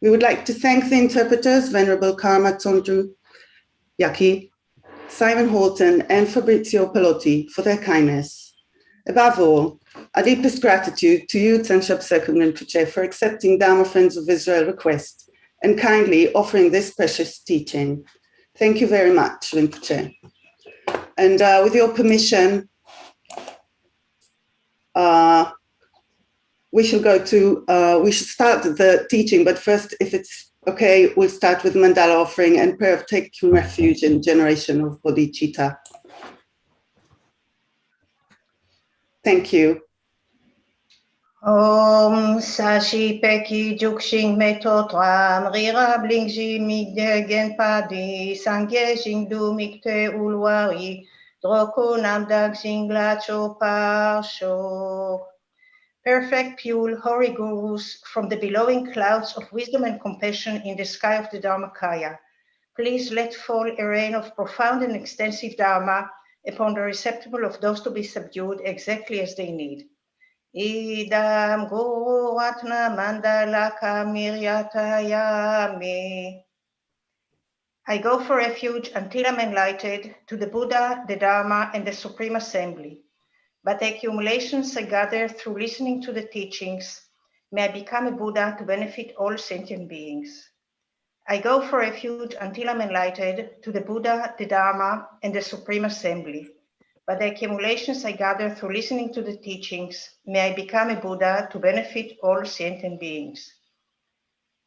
We would like to thank the interpreters, Venerable Karma Tsondru Yaki, Simon Horton, and Fabrizio Pelotti for their kindness. Above all, our deepest gratitude to you, Tensab Serkong Rinpoche, for accepting Dharma Friends of Israel request and kindly offering this precious teaching. Thank you very much, Rinpoche. And with your permission, we should start the teaching, but first, if it's okay, we'll start with Mandala offering and prayer of taking refuge in generation of Bodhichitta. Thank you. Om Sashi Peki Jukshin Meto Tram Rira Blingji Migde Genpadi Sangye Jingdu Mikte Ulwari Droko Namdag Jinglacho Parsho. Perfect pure holy gurus from the billowing clouds of wisdom and compassion in the sky of the Dharmakaya, please let fall a rain of profound and extensive Dharma upon the receptacle of those to be subdued exactly as they need. Idam Guru Ratna Mandala Kamiryatayami. I go for refuge until I'm enlightened to the Buddha, the Dharma, and the Supreme Assembly. But the accumulations I gather through listening to the teachings, may I become a Buddha to benefit all sentient beings. I go for refuge until I'm enlightened to the Buddha, the Dharma, and the Supreme Assembly. But the accumulations I gather through listening to the teachings, may I become a Buddha to benefit all sentient beings.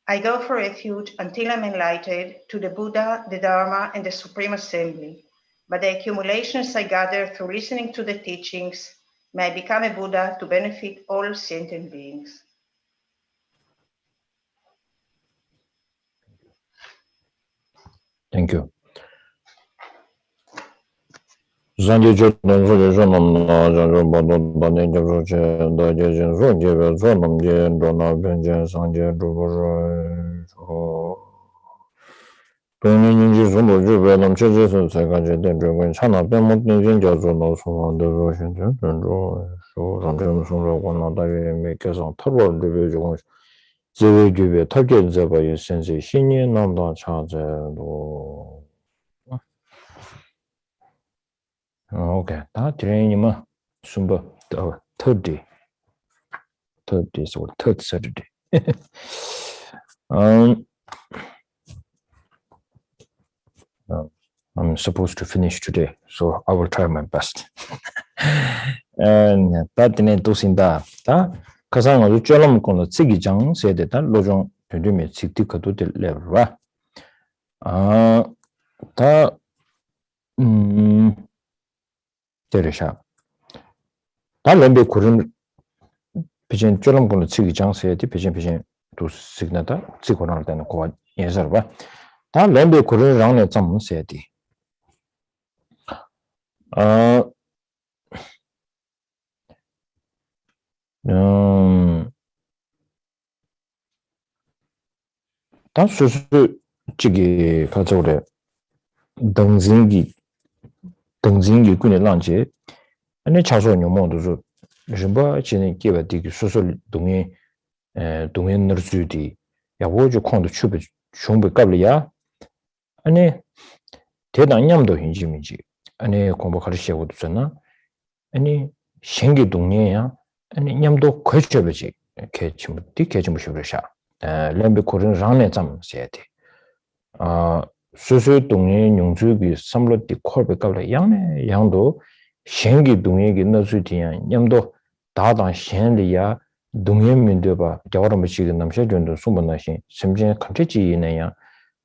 I go for refuge until I'm enlightened to the Buddha, the Dharma, and the Supreme Assembly. But the accumulations I gather through listening to the teachings, may I become a Buddha to benefit all sentient beings. Thank you. Zanje Jodan Zonom Najo Badon Banen Joje, Dajen Zonje, Zonom Jen, Dona Benjen, Sanje, Dubo, Donin Zumbo Jubelam Chesson, Sakaja, when China Bemont Ninja, so on the Russian, so sometimes one of the makers on Toro divisions. Zero Jube, Target Zaba, Sense, Senior, Nanda Charge. Okay, that training Sumba 30 or third Saturday. I'm supposed to finish today, so I will try my best. And that didn't do in that. Kazan of Jolam Kono Tsigijang said that Lojong to do me Sitikado de Leva. Teresha. Talembe Kurin Pigeon Jolam Kono Tsigijang said the Pigeon to Signata, Sigonal than Quad Yazarva. Talembe Kurin round at some said. That's Chigi Kazore Dengzingi Kuni Lanche, and a Chaso Numondo Jumba Chini gave a dig social domain Nursudi, Yawojo Kondo Chubit Shumbe Gablia, and a Tedanyamdo Hinjimiji, and a Combocarisha Wudsana, and a Shengi Dunia, and a Yamdo Queshabici, Ketchum, Diketchum Shubisha, Lembe Korean Ranetam said. Susu Dungi Nungzubi Samlo di Corbe Gabla Yang Yangdo, Shengi Dungi Nasutian, Yamdo, Dadan Shenlia, Dungi Mindeba, Jawaramachi Namshajon, Sumbanashi, Simjan Kantichi Naya,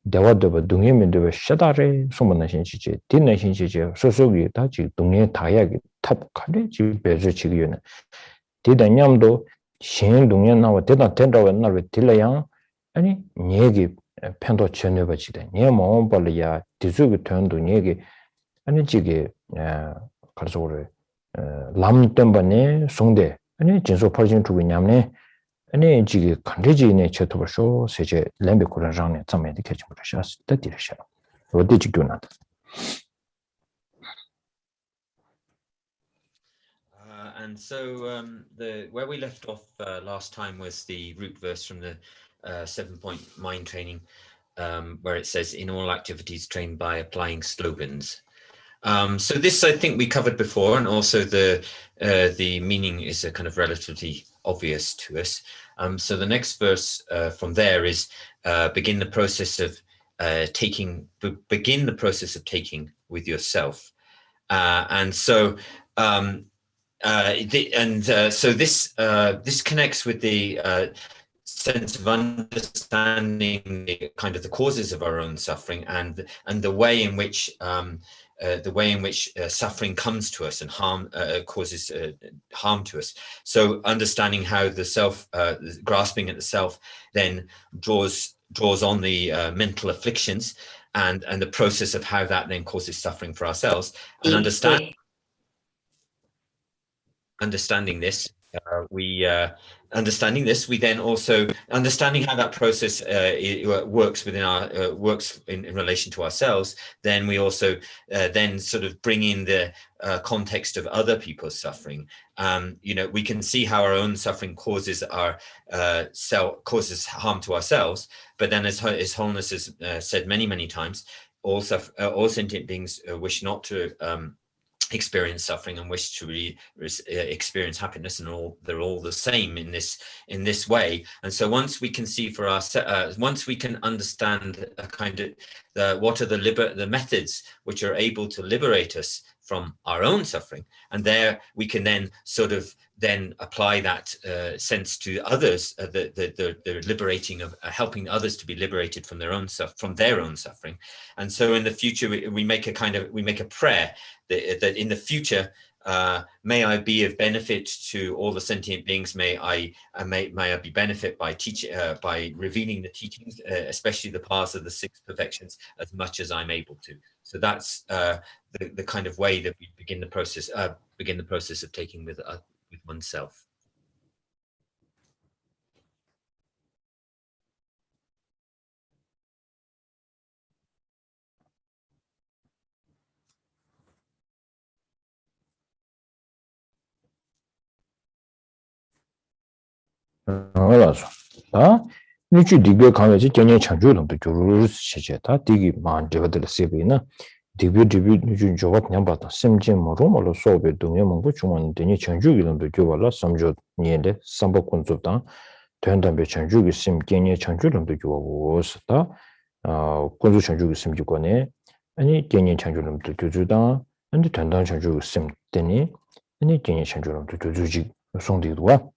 Dewadaba Dungi Mindeba, Shadare, Sumbanashi, Dinashin, Susugi, Tachi, Dungi Tayag, Tap Kadechi, Bezuchi. Did a Yamdo, Shen Dungian now, did not tender and not with Tilayang, any Negi. Pendo Chenevachide, Nemo Balia, Tizugi turned to Negi, and a jiggy Karsore, Lam Tembane, Sunde, and a Jinso Persian to Winyamne, and a jiggy Kandiji nature to show, such a Lambicuran and some medication precious, the direction. What did you do not? And so where we left off last time was the root verse from the 7-point mind training, where it says, in all activities trained by applying slogans. So this, I think, we covered before, and also the meaning is kind of relatively obvious to us. So the next verse from there is begin the process of taking with yourself. And so this connects with the sense of understanding the kind of the causes of our own suffering, and the way in which suffering comes to us and causes harm to us. So understanding how the self, grasping at the self, then draws on the mental afflictions, and the process of how that then causes suffering for ourselves, and understanding this, we then also understanding how that process works within our works in relation to ourselves. Then we also then sort of bring in the context of other people's suffering. We can see how our own suffering causes causes harm to ourselves, but then as His Holiness has said many times, all sentient beings wish not to experience suffering and wish to experience happiness, and they're all the same in this way. And so once we can see for ourselves, once we can understand a kind of what are the methods which are able to liberate us from our own suffering, and there we can then sort of then apply that sense to others, the liberating of helping others to be liberated from their own suffering. And so in the future we make a prayer that in the future may I be of benefit to all the sentient beings. May I be benefit by revealing the teachings, especially the paths of the 6 perfections, as much as I'm able to. So that's the kind of way that we begin the process of taking with oneself. 알아서. 니치 디베 강에서 전혀 창조름도 조르르 시제다. 디기 만데버들 세비나 디베 니치 조가 그냥 봤다. 심지모로 말로 소베 동에 뭔가 중앙 되니 창조기름도 조발라 삼조 니엔데 삼복군조다. 된담배 창조기 심 전혀 창조름도 조고스다. 군조 창조기 심지권에 아니 전혀 창조름도 조주다. 아니 된담 창조기 심 되니 아니 전혀 창조름도 조주지 송디도와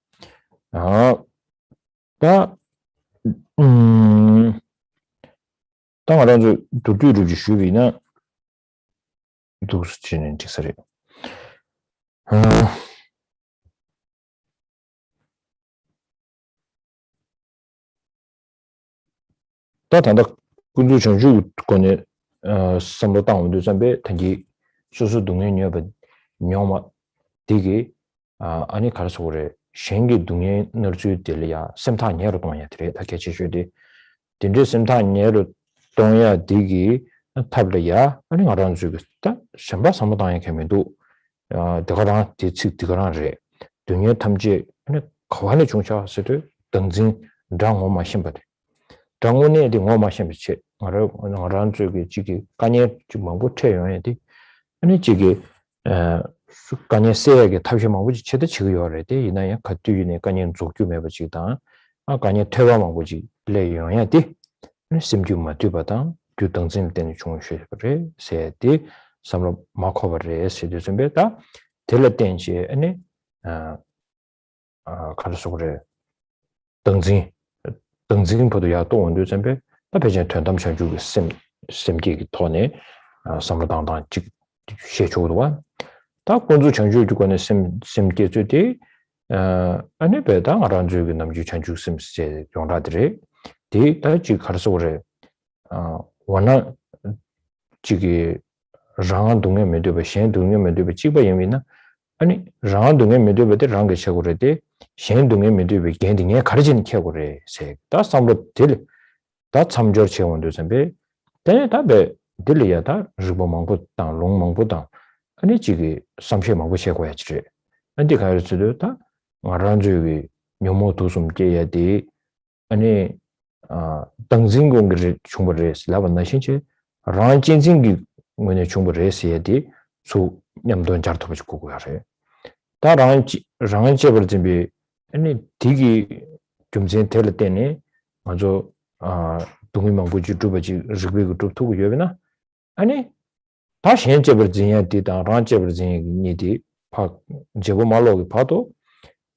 당연히 도주를 주비나 도스치는 직설이 다단다 군주 전주 권에 삼로당도 잠배 단기 수수 동행이어버 녀마 되게 아니 가서 그래 생기 동에 넣을 될이야 sem타니에로 동해야 돼. 다 개체주디 딘제 sem타니에로 동해야 되기 탑려야 아니 알아는 주겠다. 샴바 삼로당에 개면도 대가랑 대치드가랑래 동해 탐지 아니 거한의 중차스를 등진 장어마 심바데 장원에 대어마 심비체 알아는 주기 지기 간에 뭐고 채용해야 돼. 아니 지기 간에 세게 탑시만 보지 최대 지구여래 돼. 이나야 같으네 간에 족규매 버지다. 간에 퇴화만 보지 레용해야 돼. 심주마 뒤바다 규등진 때는 중요시그래. 세디 삼로 마커버레 세디 좀 베다. 텔레텐시 아니 가르쳐 그래. 등진보다 또 원도 전배 다 배제 된담 전주기 심기 토네 삼로당당 직 셰초도와 다 본주 전주 주권의 심기 주디 아니 배당 알아주기 남주 전주 심세 용라들이 디다지 가르쳐 그래 원나 지기 랑 동에 메드베 셴 동에 메드베 지바 예미나 아니 랑 동에 메드베데 랑게 셔고레데 셴 동에 메드베 겐딩에 가르진 켜고레 세다 삼로 딜다 참저 체원도 선배 대다베 딜리야다 르보망보당 롱망보당 아니 지기 삼셰망보 셰고야지 안디 가르치도다 말한주기 묘모 도숨 깨야디 아니 당진공을 충분히 라반나 신체 란진진기 뭐네 충분히 해야지 수 냠돈 잘도 보고 하래 다 란지 버진비 아니 디기 좀 전에 때네 먼저 동의만 보지 두버지 르비고 두고 요베나 아니 다 현재 버진이야 디다 란지 버진이디 파 제보 말로 봐도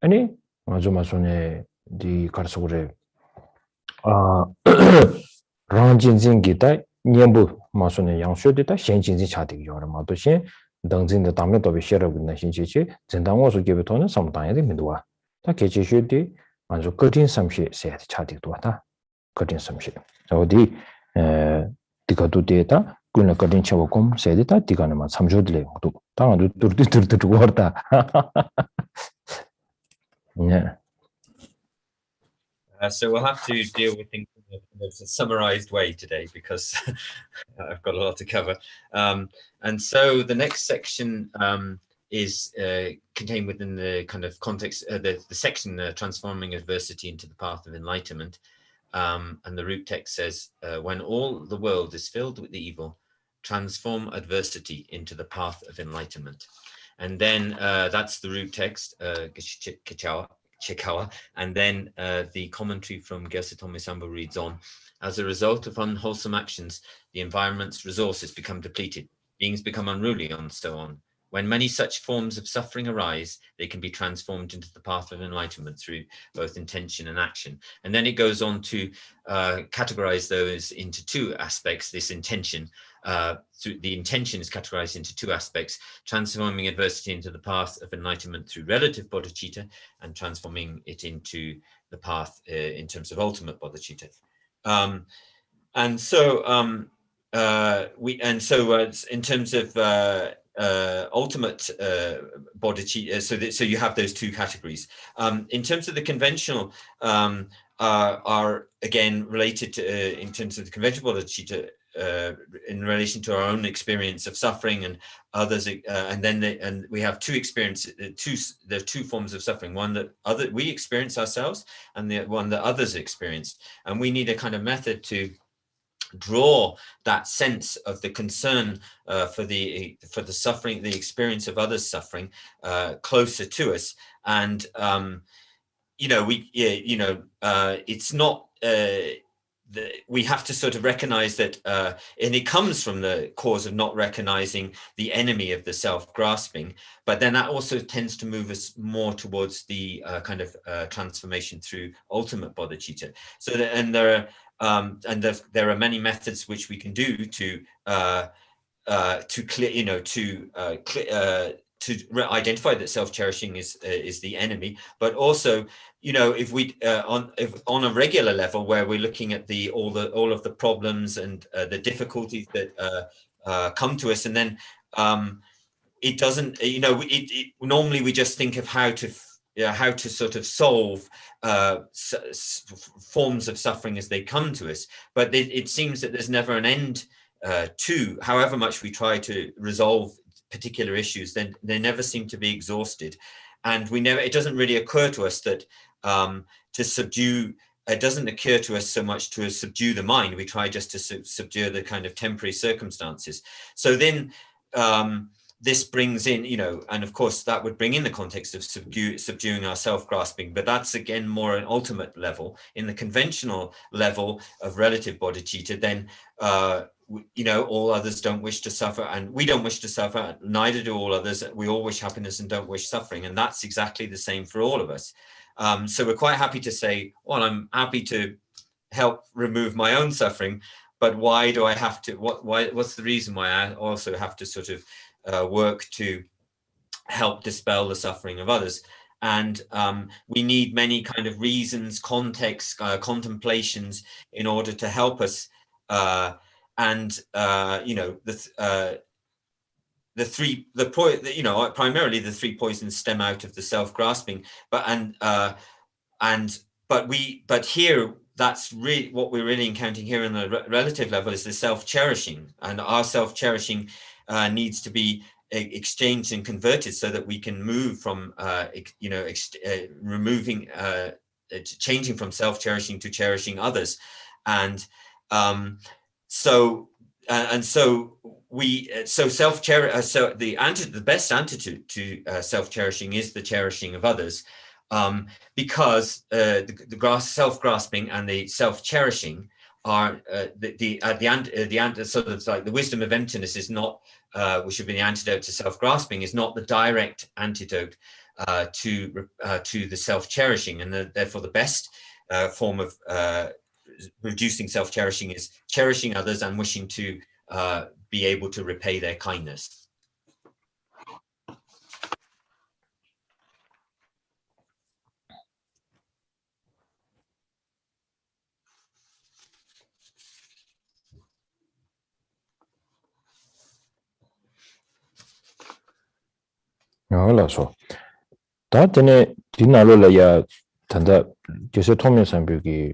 아니 맞아 맞소네 디 가서 그래 란진진기다 년부 마소네 양쇼데다 현진진 차득 요라마도 신 당진의 담에도 비셔라고 있는 신체지 전당원소 개부터는 삼당에 됩니다. 다 개체슈디 아주 거진 삼시 세 차득도 왔다. 거진 삼시. 어디 디가도 데이터 그는 거진 쳐보고 세데다 디가는 3주들에 또 당도 뚜르뚜르뚜르 왔다. 네. So we'll have to deal with things in a summarized way today because I've got a lot to cover. And so the next section is contained within the kind of context, the section transforming adversity into the path of enlightenment. And the root text says, when all the world is filled with the evil, transform adversity into the path of enlightenment. And then that's the root text, Chikawa, and then the commentary from Geshe Sambo reads on, as a result of unwholesome actions, the environment's resources become depleted, beings become unruly, and so on. When many such forms of suffering arise, they can be transformed into the path of enlightenment through both intention and action. And then it goes on to categorize those into two aspects, this intention. Through the intention is categorized into two aspects, transforming adversity into the path of enlightenment through relative bodhicitta and transforming it into the path in terms of ultimate bodhicitta. In terms of ultimate bodhicitta, so you have those two categories. In terms of the conventional, are again related to in terms of the conventional bodhicitta, in relation to our own experience of suffering and others, and we have two experiences. There are two forms of suffering: one that we experience ourselves, and the one that others experience. And we need a kind of method to draw that sense of the concern for the suffering, the experience of others' suffering, closer to us. And it's not. We have to sort of recognize that, and it comes from the cause of not recognizing the enemy of the self-grasping, but then that also tends to move us more towards the kind of transformation through ultimate bodhicitta. So that, there are many methods which we can do to identify that self-cherishing is the enemy, but also, if we on a regular level where we're looking at all of the problems and the difficulties that come to us, and then it doesn't, normally we just think of how to sort of solve forms of suffering as they come to us, but it seems that there's never an end to, however much we try to resolve particular issues, then they never seem to be exhausted. And it doesn't really occur to us that to subdue, it doesn't occur to us so much to subdue the mind. We try just to subdue the kind of temporary circumstances. So then this brings in, and of course that would bring in the context of subduing our self-grasping, but that's again more an ultimate level. In the conventional level of relative bodhicitta, then all others don't wish to suffer, and we don't wish to suffer, neither do all others. We all wish happiness and don't wish suffering, and that's exactly the same for all of us. So we're quite happy to say, well, I'm happy to help remove my own suffering, but why do I have to, what's the reason why I also have to sort of work to help dispel the suffering of others? And we need many kind of reasons, contexts, contemplations in order to help us. Primarily the three poisons stem out of the self-grasping, but here that's really what we're really encountering here on the relative level is the self-cherishing, and our self-cherishing needs to be exchanged and converted so that we can move from changing from self-cherishing to cherishing others. and so self-cherishing. So the best antidote to self-cherishing is the cherishing of others, because the self-grasping and the self-cherishing are sort of like the wisdom of emptiness is not, which would be the antidote to self-grasping, is not the direct antidote to the self-cherishing, and therefore the best form of reducing self-cherishing is cherishing others and wishing to be able to repay their kindness. so 다때네 디나로라야 단다 제세 통면상벽이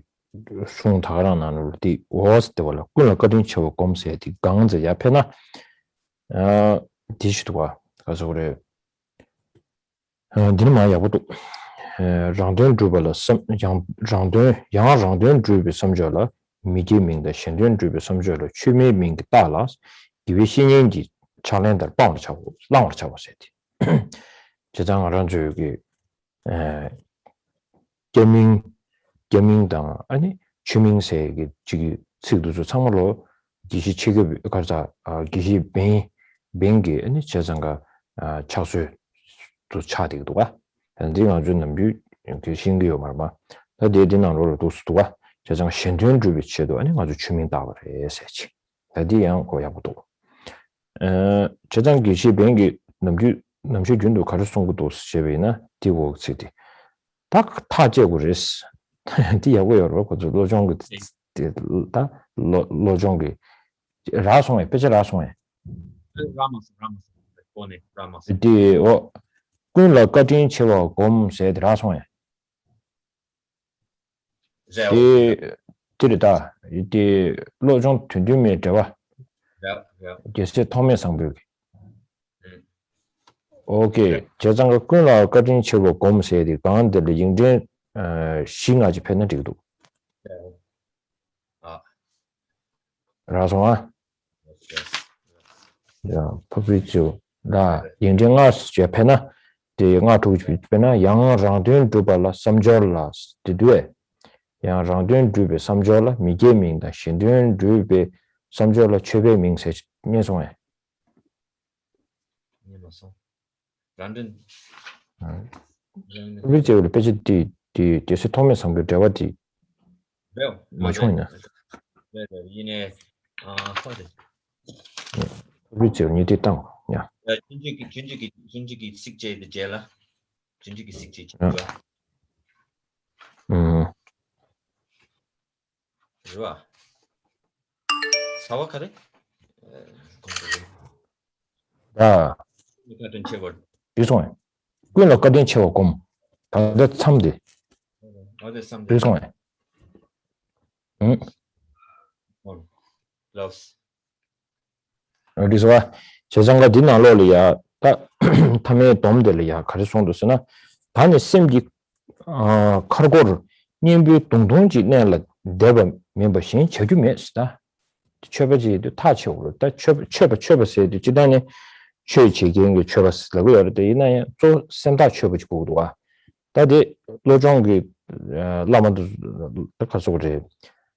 송 다가랑 나눌디 워스데 원래 꿀을 거든 쳐 검세디 강제 야페나 디시도와 가서 그래 디마 야보도 장된 주발라 장된 주비 섬절라 미기밍의 신된 주비 섬절라 취미밍 달라스 디위신인지 챌린더 빵을 차고 랑을 차고 세디 제장을 저기 개밍당 아니 주민세계 지기 측도조 참으로 기시 체급 가자 기시 뱅게 아니 제장가 차수 또 차되기도가 근데가 좀 남비 그 신기요 말마 다데디나로 도스도가 제장 신전 주비치도 아니 아주 주민다고 해서지 다디양 고야부도 제장 기시 뱅게 남주 준도 가르송도 세베나 디워크시티 딱 타제고레스 디야고요로 거저 로종고 다 로종게 라송에 빼지 라송에 라마스 보네 라마스 디오 군라 까딘 체와 곰세 라송에 디 디르다 디 로종 튼드미 되와 제세 토메 상벽 오케이 제장가 끊어 까진 치고 곰세디 강한들 인제 싱아지 페너디도 라송아 야 퍼비죠 라 인정아 스제페나 대영아 도주페나 양랑된 두발라 삼절라 디드웨 양랑된 두베 삼절라 미게밍다 신된 두베 삼절라 최베 명세 녀송에 란든 우리 우리 배지 디스 토메 상벽 대화디 뭐 좋냐 네 이네 코드 우리 니디 땅 야 준지기 식제의 제라 준지기 식제 좋아 사와카레 야 같은 체벌 비송에 끊어 까딘 체와 곰 다들 참디 어제 쌈 비송에 러스 어디서 제장가 디나로리아 다 탐에 dom들이야 가르송도스나 단이 심기 카르고를 님비 동동지 내라 대바 멤버신 쳐주면스다 쳐버지도 타치오로 다 쳐버세도 지단에 최치경의 쳐버스라고 여러데 이나야 또 센다 쳐버지 보도와 다디 로종기 라마도 가서 그래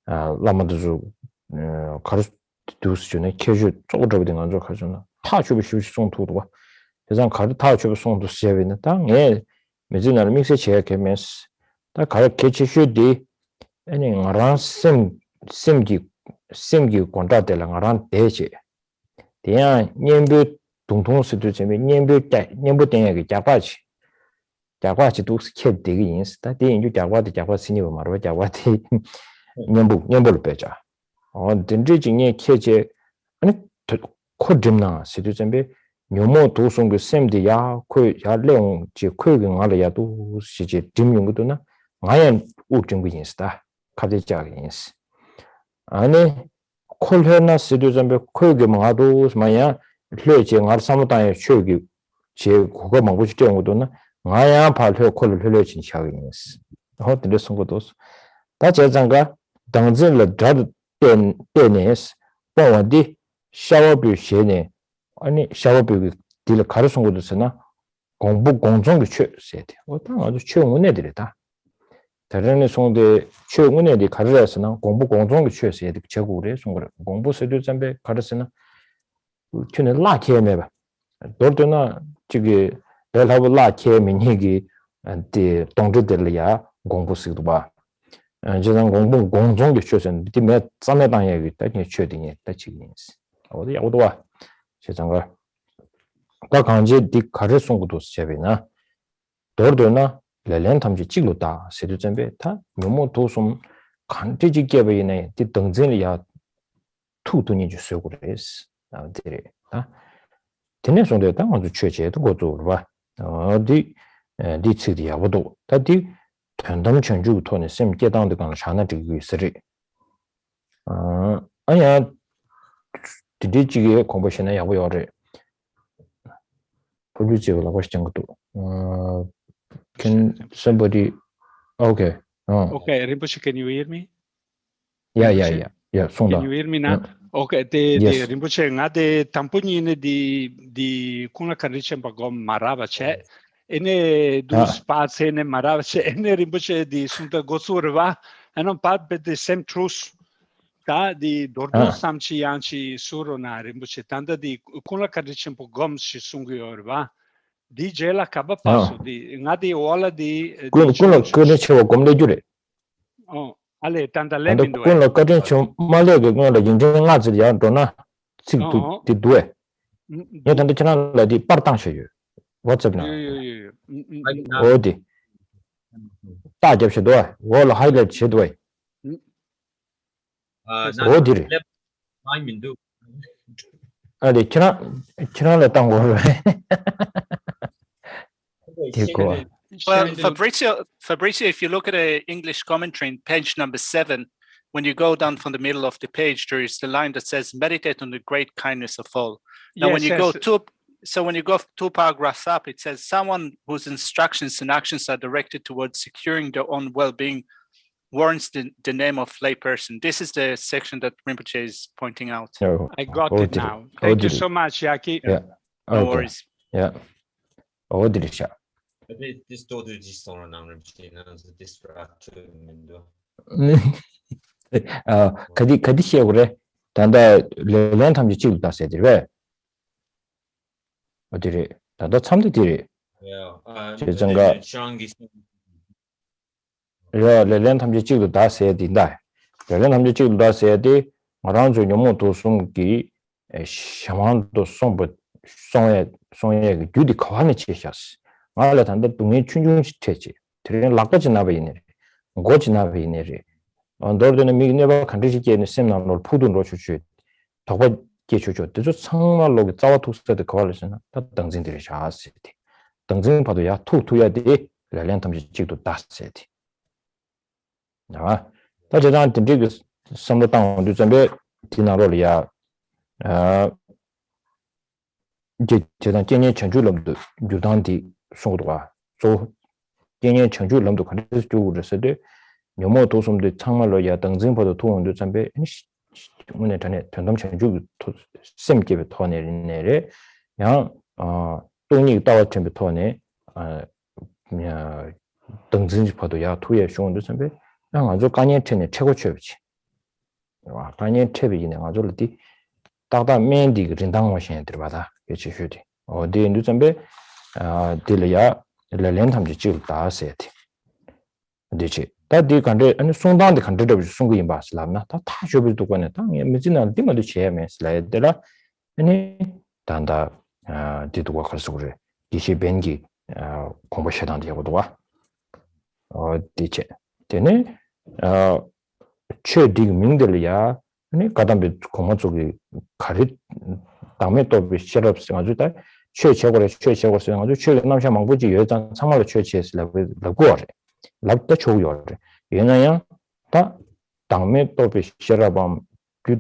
라마도 가르 두스전에 캐주 쪼그러비 된 건저 가잖아 타 주비 쉬우시 송도도와 대장 가르 타 주비 송도 시에는 땅에 메지나를 믹스 체크면스 다 가르 개치슈디 아니 나랑 심기 권다들랑 나랑 대제 대야 님부 동통스도 재미 님부 땡에게 자과지 도스 캐되게 인스타 대인주 자과 스니버 말로 자과티 님부를 빼자 든지징에 캐제 아니 코dim나 시도점be 뇨모 도송그 셈디야 코야 레옹 지 코이긴 알아야도 시지 딤용도나 마연 우정부 인스타 카데자가 인스 아니 콜헤나 시도점be 코이게 마도 마야 뢰제 알 사무다에 쇼기 제 그거 먹고지 때문도나 마야 발표 콜을 흘려진 샤가 인스 호들을 송고도 다 제장가 당진을 때네스 뭐디 샤워비 쉐네 아니 샤워비 딜 가르친 것도서나 공부 공정을 취해야 돼. 어떤 아주 최응원애들이다. 다른 송대 최응원애들이 가르쳐서는 공부 공정을 취해야 돼. 제국에 송걸 공부 서류 담배 가르쳐서는 튜는 라케메 봐. 너도나 저기 벨하고 라케미니기 안티 동주들이야 공부 쓰도 봐. 저는 공부 공정을 취해서 뒤에 쌈에당 얘기 딱히 취해딩이 딱히는 어디 야고도 와. 세상가 다 강제 디 가르송 것도 세베나 더더나 렐렌 탐지 찍로다 세르점베 다 너무 도좀 간지지 개베네 디 등진이야 투도니 주서 그래스 나들이 다 되네송데 다 먼저 최제도 것도 봐 어디 디치디야 보도 다디 전담 전주 토네 셈 깨당도 강 자나 되고 있으리 아니야 디디지게 공부시나 야고요래 Can somebody? Okay. Okay, Rinpoche, can you hear me? Yeah. Can you hear me now? Okay, Yes. Rinpoche, ngade tampunine di kuna kanrichen bagom marava che. Ene du spazi ene marava che. Ene Rinpoche di sunta gosurva. And on part but the same truth. Da di dordo samchi yanchi suro na Rinpoche. Tanda di kuna kanrichen bagom si sungi orva. Di gela kaba passo di ngadi ola di kuna kanrichen bagom le jure. Ale tanda lemindo. Kuna kanrichen malege ngala yinjeng ngazi ya dona sing tu di due. Ya tanda chana la di partang sheyu. What's up now? Odi. Da jeb she doi. Wala highlight she doi. Odi. Adi chana la tango. Well, Fabrizio, if you look at an English commentary in page number 7, when you go down from the middle of the page, there is the line that says, meditate on the great kindness of all. Now, when you go two paragraphs up, it says, someone whose instructions and actions are directed towards securing their own well-being warrants the name of layperson. This is the section that Rinpoche is pointing out. I got it now. Thank you so much, Yaki. Yeah. No worries. Yeah. Odirisha. This daughter is so renowned as a distractor. Kadi 시험을 단다 렌 탐지 찍을 다 세들왜 어디래 다도 참들이 제정가 렌 탐지 찍을 다 세든다 렌 탐지 찍을 다 세디 마란조 녀모도 숨기 샤만도 송부 송에 규디 과하네 치셨어 말라 단다 동의 춘중시 퇴지 들은 락거지 나베이네 고지 나베이네 너들은 미네바 컨디시케는 셈나로 푸든로 주주 더버 계주죠. 저 정말로 자와 투스데 거발스나 다 당진들이 샤스티. 당진 봐도 야 투투야디 랄렌탐지 찍도 다스티. 나 다저단 딘디그 섬로당 준비 디나로리아 이제 제단建년 전주름도 유단디 소도가 조建년 전주름도 관리스 쪽으로 서데 묘모 도솜도 창말로 야 당진보다 도움도 잠배 오늘 전에 전담 전주 쌤께 토네리네레 양 돈이 따와 전부 토네 야 당진보다 야 투에 쇼도 잠배 양 아주 간이체네 최고 최비지 와 간이 최비네 아주르디 따다 맨디 그린당 와신 들바다 그치 휴디 어디인도 잠배 딜이야 렐렌탐지 찍을 다세티 되지 다디 간데 아니 송단데 간데도 송고인 바슬람나 다 타쇼비도 거네 땅에 미진한 디마도 제메슬라이데라 아니 단다 디도가 걸서 그래 기시 벤기 공부셔단데 하고도 와 디체 되네 최디 명들이야 아니 가담비 공부 쪽이 가리 다음에 또 비셔럽스 가지고 다 최적으로 가지고 최 남샤 망부지 여장 상말로 최치했을라고 랍다 초요. 얘나야 다 당매 또 비셔라밤 그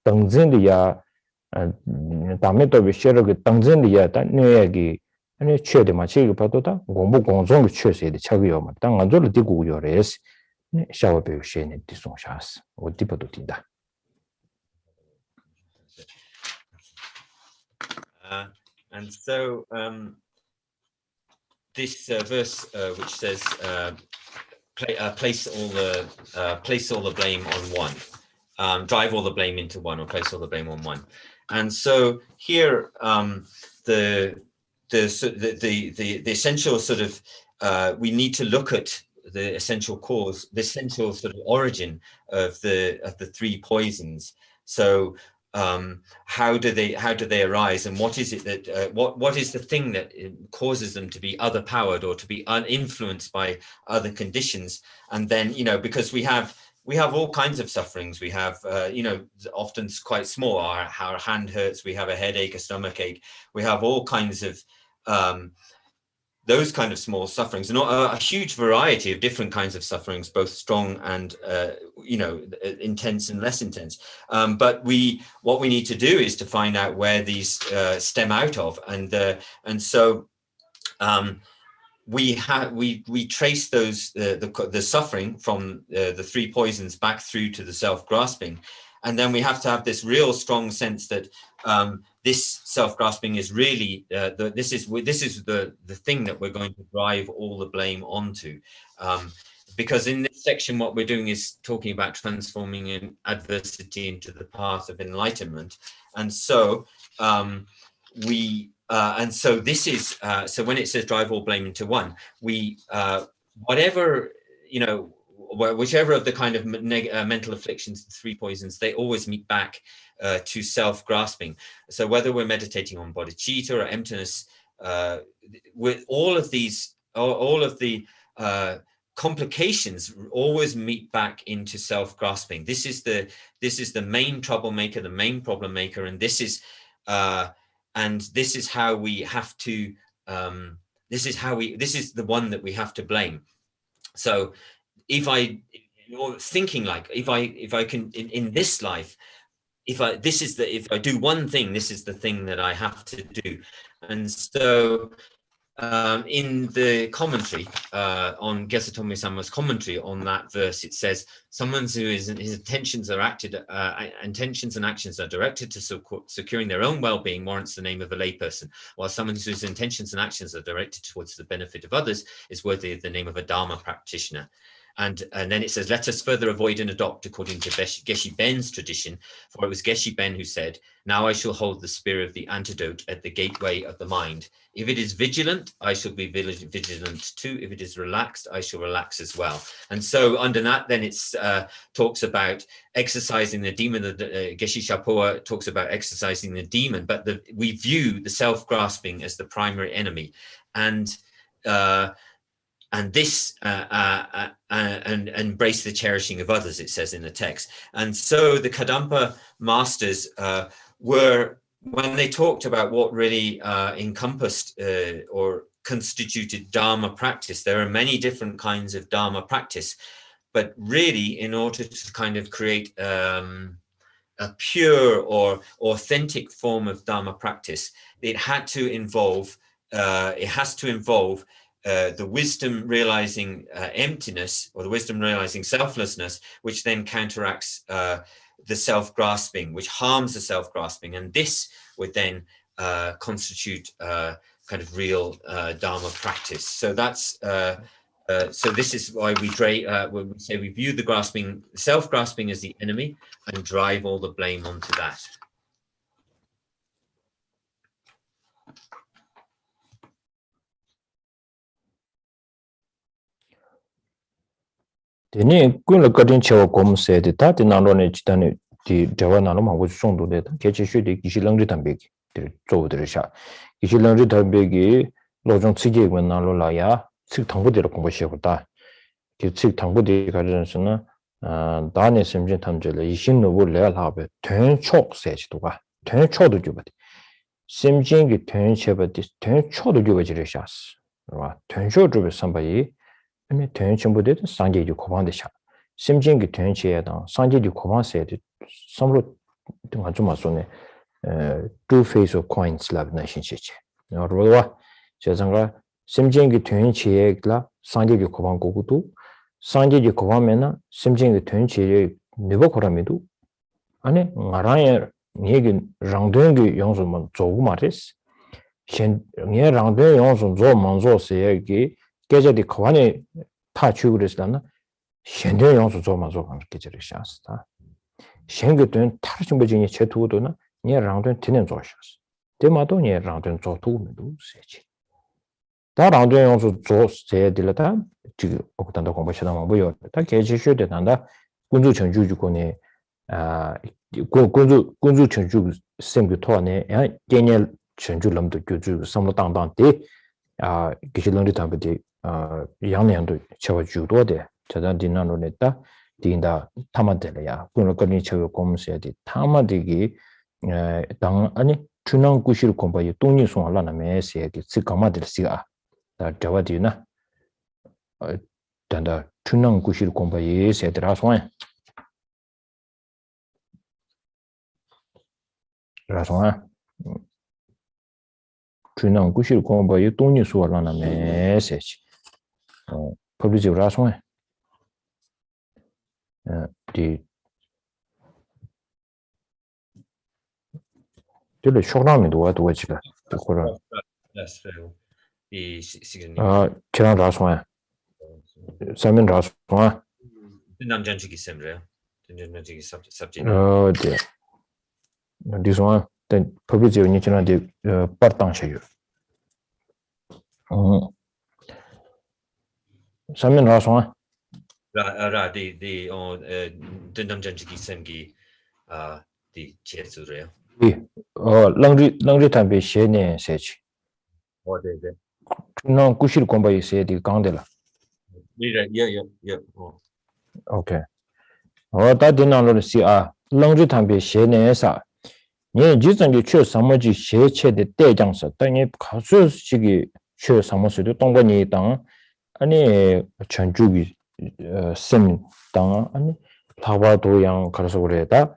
당진이야 당매 또 비셔라 그 당진이야 다 뇌기 아니 최대 마치 그 봐도다 공부 공정을 취해서 돼 차고요. 당 안절을 띄고 요래스 샤워 배우 셰네 디송샤스 어디버도 딘다. And so this verse which says place all the blame on one, drive all the blame into one, or place all the blame on one. And so here the essential sort of we need to look at the essential cause, the essential sort of origin of the three poisons. So how do they arise, and what is it that what is the thing that causes them to be other-powered or to be uninfluenced by other conditions? And then, you know, because we have all kinds of sufferings. We have you know, often quite small. Our hand hurts. We have a headache, a stomach ache. We have all kinds of those kind of small sufferings, and a huge variety of different kinds of sufferings, both strong and you know, intense and less intense. But what we need to do is to find out where these stem out of, and so we trace those the suffering from the three poisons back through to the self-grasping, and then we have to have this real strong sense that this self-grasping is really this is the thing that we're going to drive all the blame onto, because in this section what we're doing is talking about transforming in adversity into the path of enlightenment, and so and so this is so when it says drive all blame into one, we whatever, you know, whichever of the kind of mental afflictions, the three poisons, they always meet back to self-grasping. So whether we're meditating on bodhicitta or emptiness, with all of the complications always meet back into self-grasping. This is the main troublemaker, the main problem maker, and this is how we have to this is the one that we have to blame. So if I can in this life, if I do one thing, this is the thing that I have to do. And so in the commentary on Geshe Sama's commentary on that verse, it says someone his intentions and actions are directed to securing their own well-being warrants the name of a layperson, while someone whose intentions and actions are directed towards the benefit of others is worthy of the name of a Dharma practitioner. And then it says, let us further avoid and adopt according to Geshe Ben's tradition, for it was Geshe Ben who said, now I shall hold the spear of the antidote at the gateway of the mind. If it is vigilant, I shall be vigilant too. If it is relaxed, I shall relax as well. And so under that, then it's talks about exercising the demon. Geshe Shapoa talks about exercising the demon, but we view the self-grasping as the primary enemy. And this and embrace the cherishing of others, it says in the text. And so the Kadampa masters were, when they talked about what really encompassed or constituted Dharma practice, there are many different kinds of Dharma practice, but really in order to kind of create a pure or authentic form of Dharma practice, it has to involve the wisdom realizing emptiness, or the wisdom realizing selflessness, which then counteracts the self-grasping, which harms the self-grasping, and this would then constitute kind of real Dharma practice. So that's so this is why we say we view the self-grasping as the enemy and drive all the blame onto that. Deni kunla kadin chewa kom se de ta tinalo ne chitani di dewa nalo mangu songdo de keche shu de gishi langri tambegi de zo de sha gishi langri tambegi lojong tsige gwen nalo la ya tsik tangbo de ko she ko ta ki tsik tangbo de ga ren sna da ne semjin tamje le yishin no bo le la be ten chok se chi do ga ten chok do ju ba semjin gi ten che ba de ten chok do ju ba ji re sha wa ten chok do be sambai 네 대응침부대 상계주 고반대샤 심진기 대응치에다 상계주 고반세에 섬로 등한 좀 맞소네 two face of coins lab 나신치체 여러분과 제가 심진기 대응치에라 상계주 고반 고구도 산지지 고하면은 심정이 된치 네버 고라미도 아니 나라에 얘기 랑동기 영수만 조금 말했어. 신 랑동 영수 조 만조세기 계절이 고안에 다 주고 그랬잖아. 신대 영수 조 만조 간 계절이 샤스다. 신교된 타르신 버진이 제도도나 니 랑동 되는 조셔. 대마도 니 랑동 조도면도 세지. 다 랑동 영수 조 세딜다 지금 어떤다 공부하시다만 뭐요. 다 계지셔야 된다. 군주 전주주권에 군주 전주 생기 토안에 개념 전주lâm 교주 삼로당당대 기실렁리 담베디 양년도 채워 주도돼 저단 디나노네다 딘다 타마델이야 그거는 채워 공세디 타마디기 당 아니 준왕 구실 공부에 동리 송알라나 메세기 스가마들시가 다 저와디나 단다 준왕 구실 공부에 세드라 송에 라송아 준왕 구실 공부에 동리 송알라나 메세지 public 라송에 디 들 쇼라미도 와도 지가 그거라 이 시그니 제가 라송에 사면 라송아 남전지기 셈래요. 남전지기 삽지. 네. This one, then public you need to know the part Samin Raswan. The 남전지기 셈기 디 제수래요. 랑리 담배 셰네 세치. 네. 너 구실 공부에 세디 강데라. 예. 오케이. 다 되나로 시아 랑리 담배 셰네사. 예 지선지 최 삼모지 셰체의 대장서 땅에 가수식이 최 삼모스도 동번이 땅 아니 전주기 셈땅 아니 라바도양 가서 그래다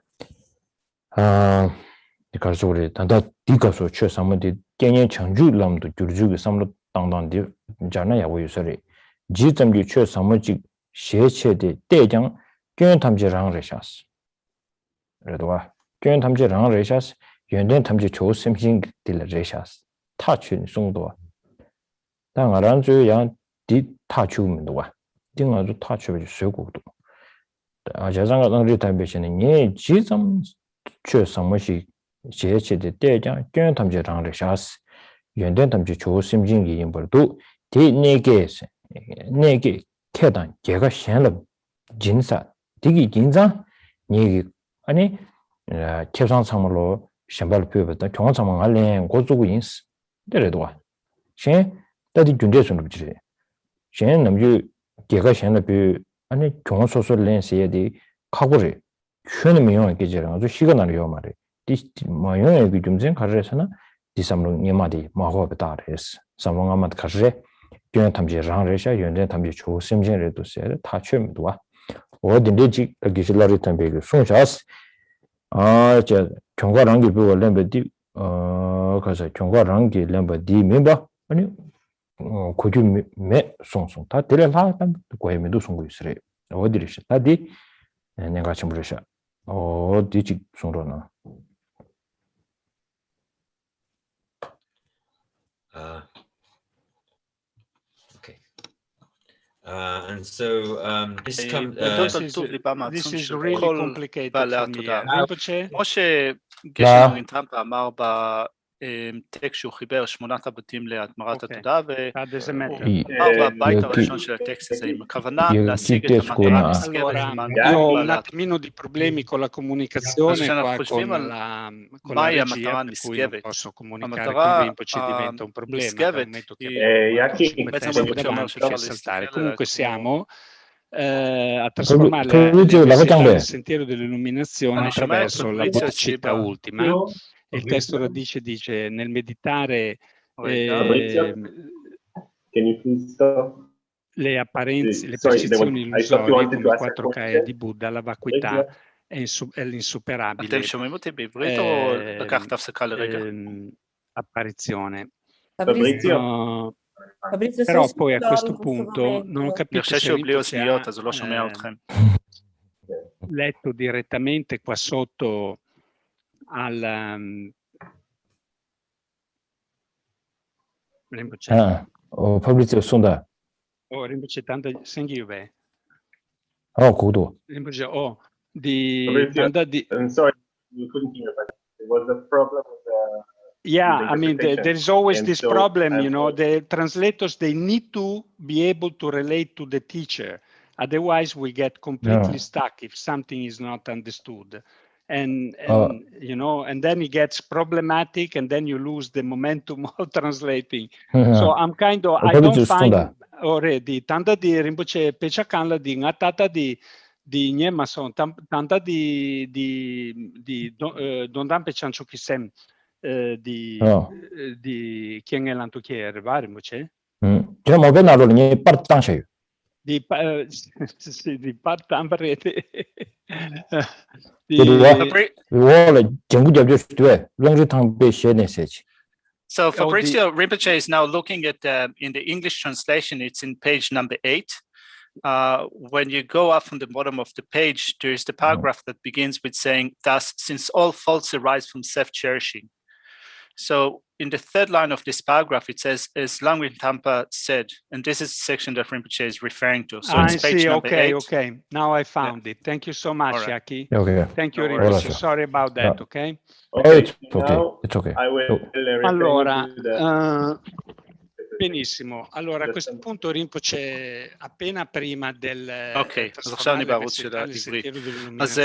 가서 그래 단다 디가서 최 삼모디 개념 전주람도 줄주기 삼로 땅땅디 자나야 보이서리 지점지 최 삼모지 셰체의 대장 교연 탐지랑 레샤스 그래도 와 교연 탐지랑 레샤스 연된 탐지 조심신 딜 레샤스 타춘 송도 당아란 주양 디 타추면도 와 딩아주 타추be 쇠고도 자장가 당리 담배시는 예 지점 최 상무시 제체의 대장 교연 탐지랑 레샤스 연된 탐지 조심신기 인벌도 디네게스 네게 태단 제가 현럽 진사 디기 진자 니 아니 최상 상물로 셴발 표현했다 경험 상황 알렌 고주고 인스 데려도 와 셴 다디 준대선도 비지 셴 남주 개가 셴의 비 아니 경험 소설 렌스에디 카고를 큐는 미용하게 계제랑 아주 시간 안요 말이 디 마용의 그 좀생 가르에서나 디삼로 니마디 마호베다레스 삼롱아맛 가르에 교연 탐지랑 레샤 연된 탐지 조심진에도 세 타취도 와 어딘데지 기실라리 탐비를 송샤스 저 경과랑기 부월렘베디 가서 경과랑기 렘베디 멤버 아니 고주 매 송송 다 데려라 고에미도 송고 있으래 어디리시 다디 내가 좀 부르셔 어디지 송로나 Okay. And so this comes. This is really complicated for me. Rinpoche. משה גשם מרינטמפה אמר בטקסט שהוא חיבר 8 הבתים להתמרת התודעה ואמר בבית הראשון של הטקסט הזה עם הכוונה להשיג את המטרה הנשגבת למען ho un attimino di problemi con la comunicazione qua con la regia per cui non posso comunicare con Rinpoche diventa un problema dal momento che saltare. Comunque siamo a trasformare il sentiero dell'illuminazione attraverso la Bodhichitta ultima. Il testo radice dice nel meditare le apparenze, le percezioni illusorie come 4K di Buddha, la vacuità è l'insuperabile apparizione. Fabrizio, Però sei poi a sul questo in questo punto non ho momento. capito se נרשש בלי Rinpoche אוזניות, ha אז הוא לא שומע אתכם. letto direttamente qua sotto al Rinpoche. 파브리치오 쏜다. Rinpoche tanta Sengyube. 고도. Rinpoche di Fabrizio, tanta di. I'm sorry you couldn't hear, but there was a problem with the Yeah, I mean, there is always and this so problem, I'm you know, the translators, they need to be able to relate to the teacher. Otherwise, we get completely stuck if something is not understood. And you know, and then it gets problematic and then you lose the momentum of translating. So I'm kind of, I don't find already, tanta di Rinpoche Pechakanla di ngatata di Nyemason, tanta di Dondam Pechancho Kisem. Di chi è l'antochiere, va Rinpoche? Già ma ben allora ne partanche. Di partambrete. So Fabrizio Rinpoche is now looking at in the English translation, it's in page number 8. When you go up from the bottom of the page, there is the paragraph that begins with saying, thus, since all faults arise from self-cherishing. So in the third line of this paragraph, it says, as Langwin Tampa said, and this is the section that Rinpoche is referring to. So I it's page see, number 8. Okay. Now I found it. Thank you so much, Right. Yaki. Okay. Thank you, No Rinpoche. Sorry about that, okay? Okay, It's okay. I will Allora, to the... benissimo. Allora, a questo punto Rinpoche, appena prima del עכשיו בערוץ של העברית. אז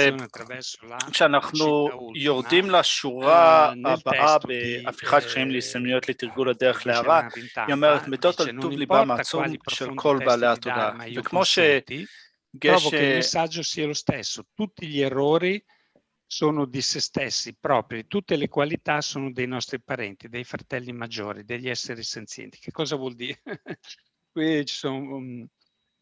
כשאנחנו יורדים לשורה הבאה בהפיכת קשיים להזדמנויות לתרגול הדרך להרע, היא אומרת, מידות על טוב ליבם העצום של כל בעלי התודעה. וכמו שגשם... Trovo che il messaggio sia lo stesso. Tutti gli errori sono di se stessi propri, tutte le qualità sono dei nostri parenti, dei fratelli maggiori, degli esseri senzienti. Che cosa vuol dire? Qui ci sono,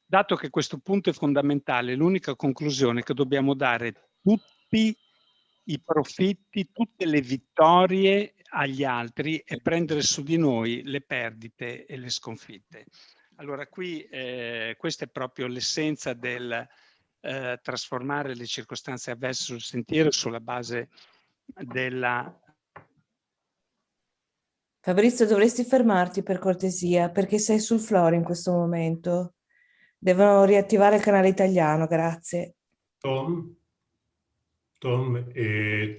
dato che questo punto è fondamentale, l'unica conclusione è che dobbiamo dare tutti i profitti, tutte le vittorie agli altri e prendere su di noi le perdite e le sconfitte. Allora qui questa è proprio l'essenza del trasformare le circostanze avverse sul sentiero sulla base della... Fabrizio, dovresti fermarti per cortesia, perché sei sul floor in questo momento. Devono riattivare il canale italiano, grazie. Tom,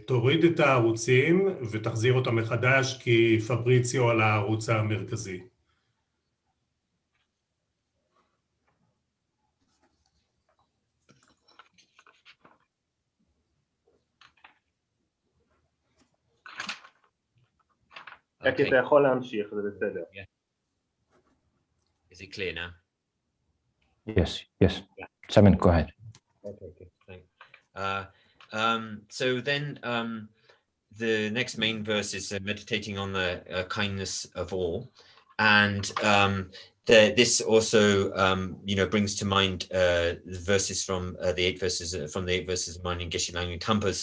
תוריד את הערוצים ותחזיר אותם מחדש, כי פבריציו על הערוץ המרכזי. Okay. אתה יכול להמשיך, זה בסדר. Is it clear now? Yes. Simon, go ahead. Okay, thanks. So then the next main verse is meditating on the kindness of all, and this also brings to mind the verses from the 8 verses of mine in Geshe Langwin Tampa's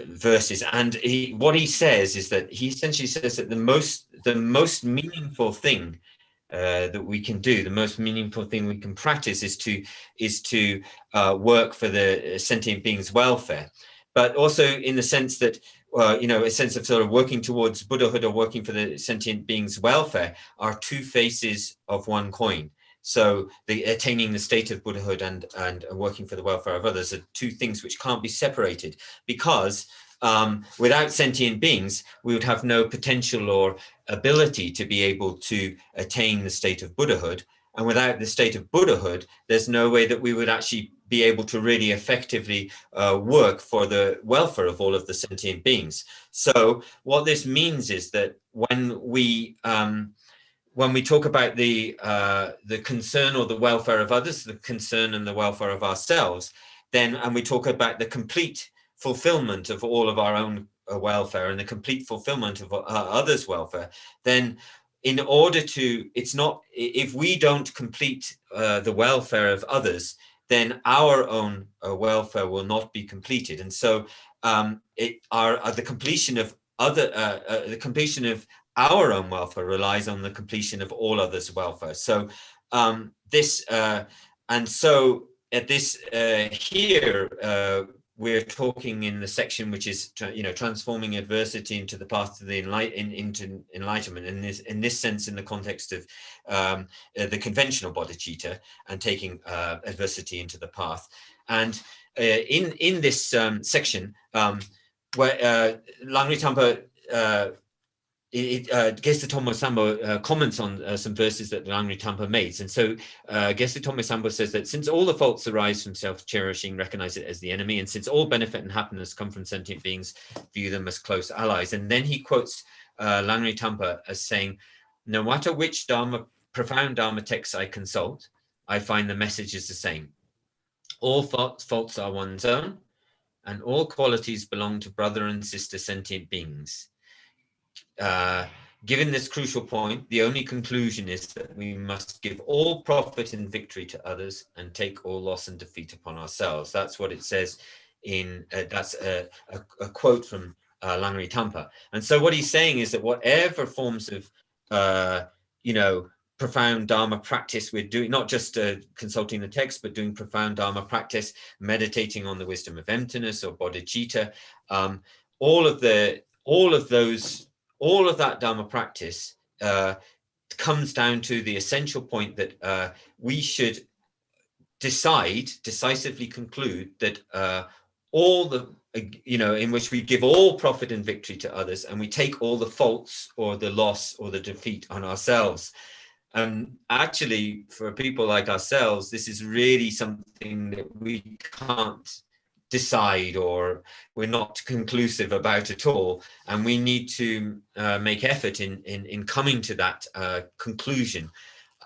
verses, and what he says is that he essentially says that the most meaningful thing that we can do, the most meaningful thing we can practice is to work for the sentient beings' welfare, but also in the sense that a sense of sort of working towards Buddhahood or working for the sentient beings' welfare are two faces of one coin. So the attaining the state of Buddhahood and working for the welfare of others are two things which can't be separated, because without sentient beings, we would have no potential or ability to be able to attain the state of Buddhahood. And without the state of Buddhahood, there's no way that we would actually be able to really effectively work for the welfare of all of the sentient beings. So what this means is that when we talk about the concern or the welfare of others, the concern and the welfare of ourselves, and we talk about the complete fulfillment of all of our own welfare and the complete fulfillment of others' welfare, then in order to, if we don't complete the welfare of others, then our own welfare will not be completed. And so the completion of our own welfare relies on the completion of all others' welfare. So here we're talking in the section which is transforming adversity into the path to the into enlightenment. And in this sense, in the context of the conventional bodhicitta and taking adversity into the path. And in this section, where Langri Tampa Geshe Tomo Sambo comments on some verses that Langri Tampa made. And so Geshe Tomo Sambo says that since all the faults arise from self-cherishing, recognize it as the enemy, and since all benefit and happiness come from sentient beings, view them as close allies. And then he quotes Langri Tampa as saying, no matter which profound Dharma texts I consult, I find the message is the same. All faults are one's own, and all qualities belong to brother and sister sentient beings. Given this crucial point, the only conclusion is that we must give all profit and victory to others and take all loss and defeat upon ourselves. That's what it says in, that's a quote from Langri Tampa. And so what he's saying is that whatever forms of, profound Dharma practice we're doing, not just consulting the text, but doing profound Dharma practice, meditating on the wisdom of emptiness or bodhicitta, all of that Dharma practice comes down to the essential point that we should decisively conclude that all the, in which we give all profit and victory to others, and we take all the faults or the loss or the defeat on ourselves. And actually, for people like ourselves, this is really something that we can't decide, or we're not conclusive about at all, and we need to make effort in coming to that conclusion.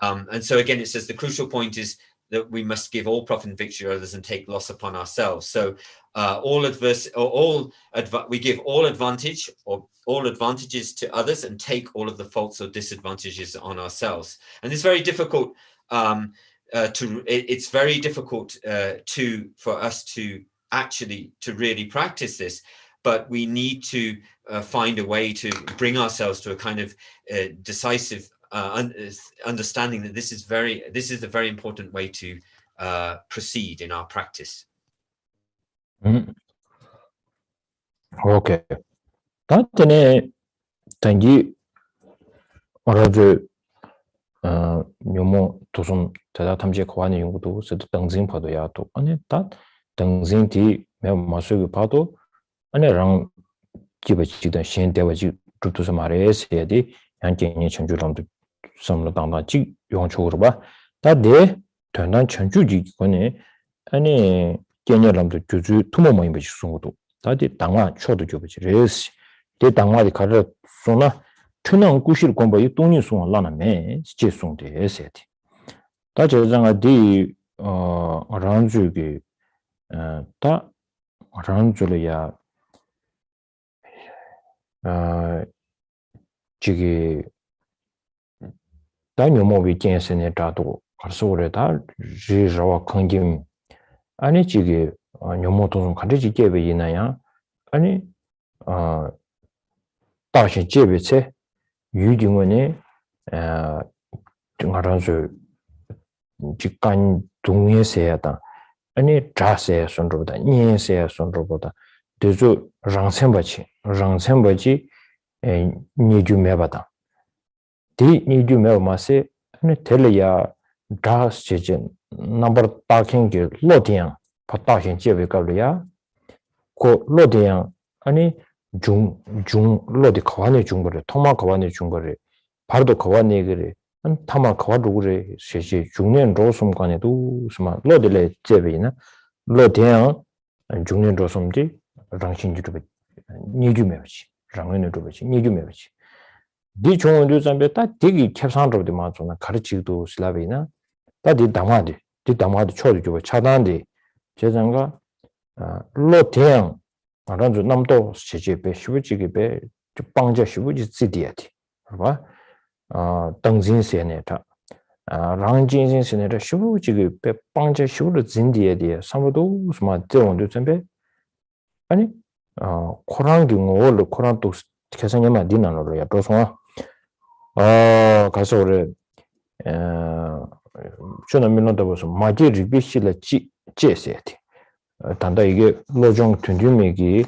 And so again, it says the crucial point is that we must give all profit and victory to others and take loss upon ourselves. So we give all advantage or all advantages to others and take all of the faults or disadvantages on ourselves. And it's very difficult it's very difficult for us to really practice this, but we need to find a way to bring ourselves to a kind of decisive understanding that this is a very important way to proceed in our practice. Okay. Tatene tangi oraje nyomo tosom tada tamje kwani 연구도 스 등진 파도야 또 아니 다 등진디 매 마수고 파도 아니 랑 집어지던 신대와지 주도서 말해야지 양견이 전주람도 섬로 당다지 용초로 봐 다네 전단 전주지 거네 아니 개념람도 주주 투모모인 배 중고도 다디 당화 초도 줘버지 레스 대 당화리 가르 소나 투능 구실 공부 이 동인 송 라나메 제송데 에세티 다 저장아디 란주기 다 란줄이야 지기 다녀모비 겐스네 다도 가서오래다 지저와 컨김 아니 지기 녀모도 좀 간지 개베 이나야 아니 다시 제베체 유딩원에 정말아서 직관 동의세야다 아니 자세 손로보다 니세 손로보다 대주 랑셈바치 니주메바다 디 니주메마세 아니 텔레야 다스제진 넘버 타킹게 로디앙 파타신 제베가르야 고 로디앙 아니 중 로디 과완의 중거를 토마 과완의 중거를 바로도 과완의 그래 한 타마 과루그래 셰시 중년 로섬관에도 스마 로디레 제베이나 로디앙 중년 로섬지 랑신주도 니주메지 랑은으로지 니주메지 디 종원도 잠베 다 되게 캡산으로도 맞잖아 가르치기도 슬라베이나 다디 담아디 초도 차단디 제장가 로디앙 아란주 남도 시제베 시부지게베 빵자 시부지 지디야티 봐 등진세네다 랑진신세네다 시부지게베 빵자 시부르 진디에디 사무도 스마 제원도 젬베 아니 코란기 올로 코란도 계산이만 디나노로야 도송아 가서 우리 저는 밀런다 보서 마지 리비실라 제세티 단다 이게 로종 튼준미기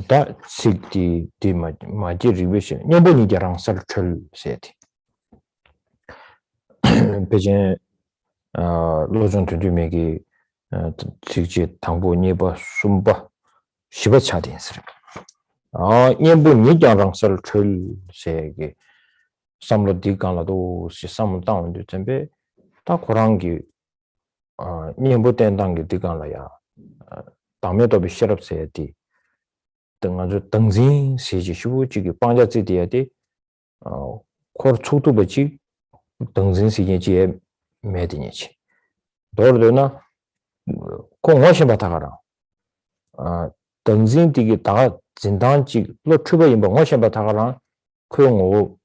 다 식디 디 마지 리비실 녀본이 자랑 설철 세티 배제 로종 튼준미기 직지 당보 니버 숨바 시바 차딘스를 녀본이 자랑 설철 세기 samlo dikan la do si sam down de tembe ta korangi nyembo tendang ge dikan la ya tamye to bi sharap se di tanga jo tangzin se ji shu ji ge pangja ji de de kor chutu ba ji tangzin se ji me de ni chi dor de na ko ngo shin ba ta ga ra tangzin di ge da 진단 지 lo chuba yin ba ngo shin ba ta ga ra ko ngo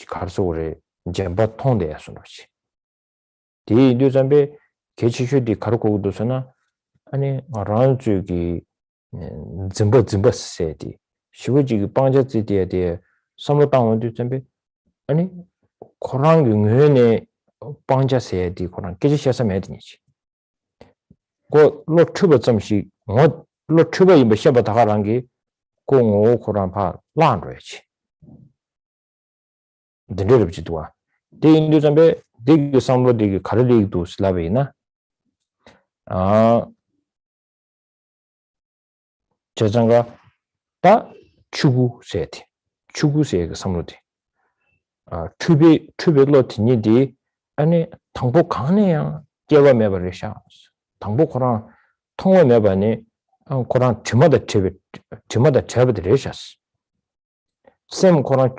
가서 우리 이제 뭐 통대야 소로지. 디 뉴잠베 개치슈디 가르고도서나 아니 라운주기 점버 세디 시부지 방자지디에 대해 섬로당원도 잠베 아니 코랑 용회네 방자 세디 코랑 깨지셔서 매드니지. 고 로트버 점시 뭐 로트버 임베 셔버 다가란 게 공오 코랑 파 라ンド야지. 드르르지도와 데인도 잠베 데기 삼로데기 가르리도 슬라베이나 제장가 다 추구세티 추구세의 삼로데 투베로 티니디 아니 당복 가네야 깨와 매버리샤 당복 코랑 통화 매바니 코랑 주마다 제베드레샤스 셈 코란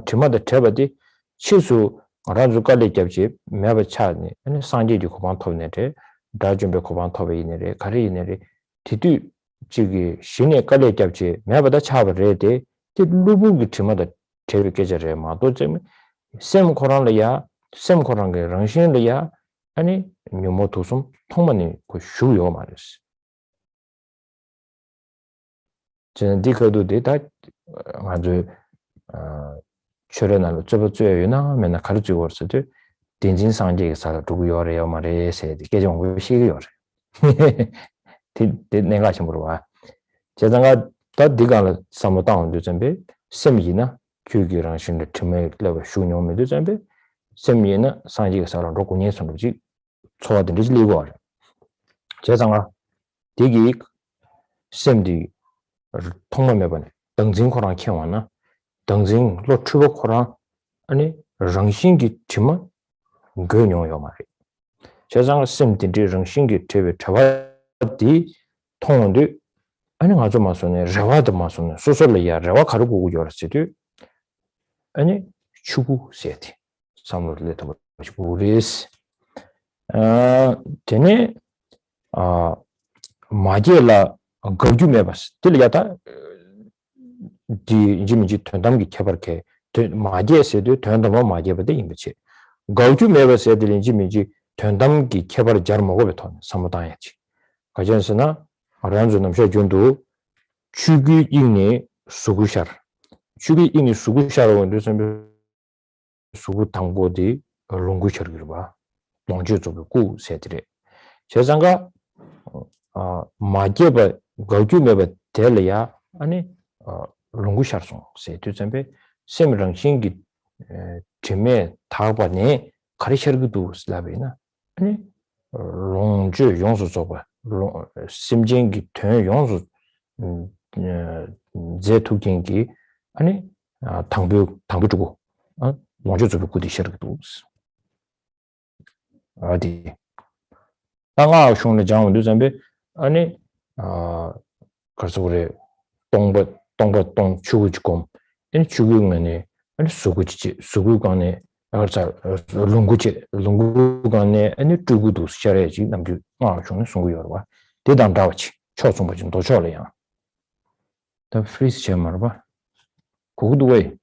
주마다 제바디 치수 라주 깔리 잡지 매바 차니 아니 상제지 고반 토네데 다준베 고반 토베이네레 가리네레 디디 지기 신의 깔리 잡지 매바다 차버레데 디 루부기 주마다 제베 계절에 마도 셈 코란이야 셈 코란게 랑신이야 아니 묘모도숨 통만이 그 슈요 말이스 저는 디코도 데이터 아주 출연하는 저번주에나 맨날 가르치고 왔어도 딘진 상제에서 누구 요래요 말해서 계정 왜 시기요. 내가 좀 물어봐. 제가 더 네가 삼다운도 준비 sem이나 교육이랑 신의 팀에 레벨 슈뇽에도 준비 sem이나 상제에서 로고니 선로지 초아들이 리고. 제가 되게 sem디 통만 매번 당진 코랑 키워나 당진 로 추버 코랑 아니 랑신기 팀만 근용요 말이 제가 심딘디 랑신기 테베 차바디 통원데 아니 아주 마소네 레와드 마소네 소설이야 레와 가르고 오죠르시도 아니 추구 세티 삼로를 더 보리스 되네 마제라 거주메바스 들려다 디 지미지 된담기 개발케 마제세도 된담어 마제버데 임치 거주메바스들 지미지 된담기 개발 잘 먹어 베톤 사무다야지 가전스나 아란주 남셔 준도 추기인의 수구샤 추기인의 수구샤로 원도선 수구 당보디 롱구셔를 봐 농주족의 구 세들이 세상가 마제바 거주메바 텔이야 아니 롱구샤송 세트점베 세미랑신기 팀에 타바니 가리셔르도 슬라베나 아니 롱주 용수 줘봐 심진기 된 용수 제투긴기 아니 당부 주고 롱주 주고 구디셔르도 어디 당아 쇼는 장원도 점베 아니 그래서 우리 동버 추구지고 이 추구면에 아니 수구간에 알자 롱구간에 아니 추구도 시작해야지 남주 쇼는 송구여 봐 대단 다워치 초송부 좀 도쳐려야 더 프리스 제말 봐 그것도 왜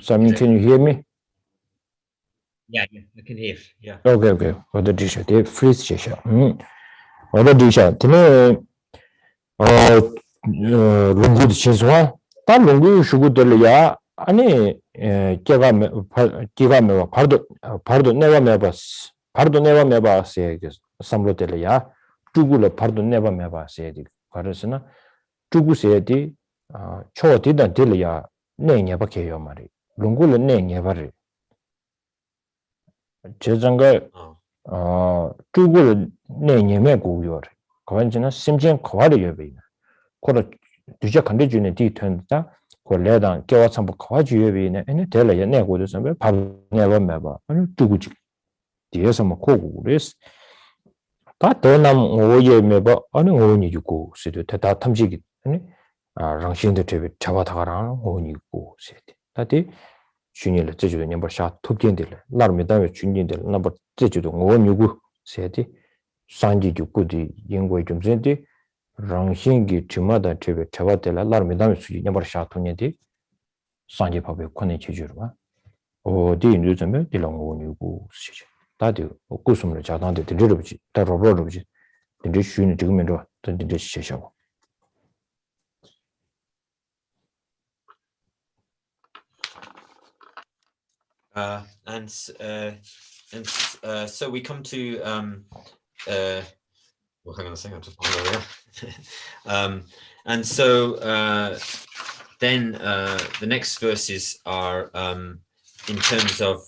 Simon, can you hear me? Yeah, I can hear. Yeah. Okay. Other dish, the freeze session. Other dish, tene 롱구드 신수와 다 롱구 슈구들이야 아니 기가 바로도 내가 매봐스 삼로들이야 두구를 바로도 내가 매봐스 그래서나 두구세디 초디다 들이야 내냐바케요 말이 롱구를 내냐바를 제장가 두구를 내냐매 고요 그런지는 심지어 거화를 여비 코로 뒤져 컨디션이 뒤턴다 콜레단 겨와 참고 과주여비네 아니 될래 내고도 선배 밥 내가 매봐 아니 두구지 뒤에서 뭐 고고 그랬어 다 더남 오예 매봐 아니 오니 있고 세도 다 탐지기 아니 랑신데 테비 잡아다가랑 오니 있고 세대 다디 준일을 제주도 넘버 샷 톱견들 나름에다가 준일들 넘버 제주도 오니 있고 세대 산지 죽고디 연구에 좀 전에 랑신기 주마다 테비 잡아들라 나름에다가 수지 넘버 샷 통년디 산지 법에 권에 제주로가 어디 요즘에 이런 거 오니 있고 세대 다들 고스물을 자단데 들으러지 따로러지 근데 쉬는 지금으로 던진데 시셔 So we come to well, hang on a second, I'll just find where we are. And so then the next verses are in terms of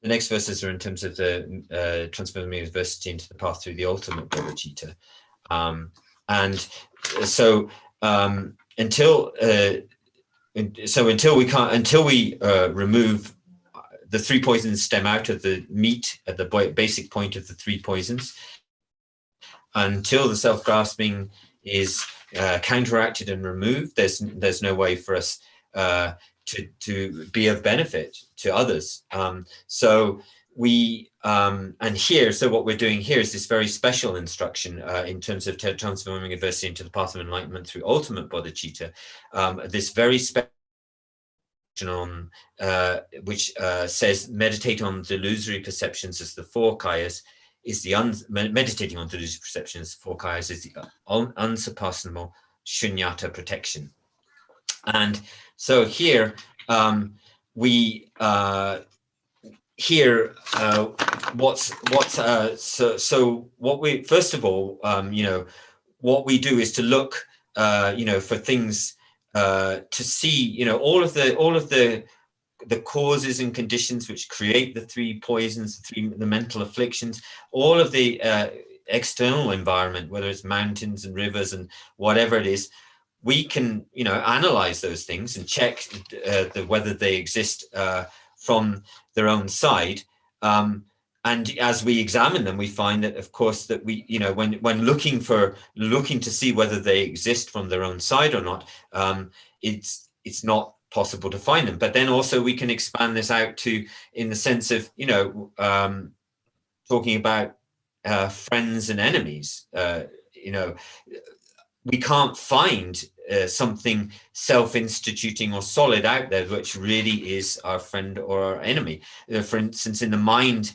the next verses are in terms of the transforming university into the path through the ultimate Bodhichitta. And so until we remove the three poisons stem out of the meat at the basic point of the three poisons, until the self-grasping is counteracted and removed, there's no way for us to be of benefit to others. So we and here, so what we're doing here is this very special instruction in terms of transforming adversity into the path of enlightenment through ultimate bodhicitta. This very special on which says meditate on delusory perceptions as the four kayas is the meditating on delusory perceptions, four kayas is the unsurpassable shunyata protection. And so here we what we first of all what we do is to look for things to see all of the causes and conditions which create the three poisons, the mental afflictions, all of the external environment, whether it's mountains and rivers and whatever it is. We can analyze those things and check whether they exist from their own side, and as we examine them, we find that, of course, that we when looking to see whether they exist from their own side or not, it's not possible to find them. But then also we can expand this out to in the sense of talking about friends and enemies. We can't find something self-instituting or solid out there which really is our friend or our enemy. For instance, in the mind,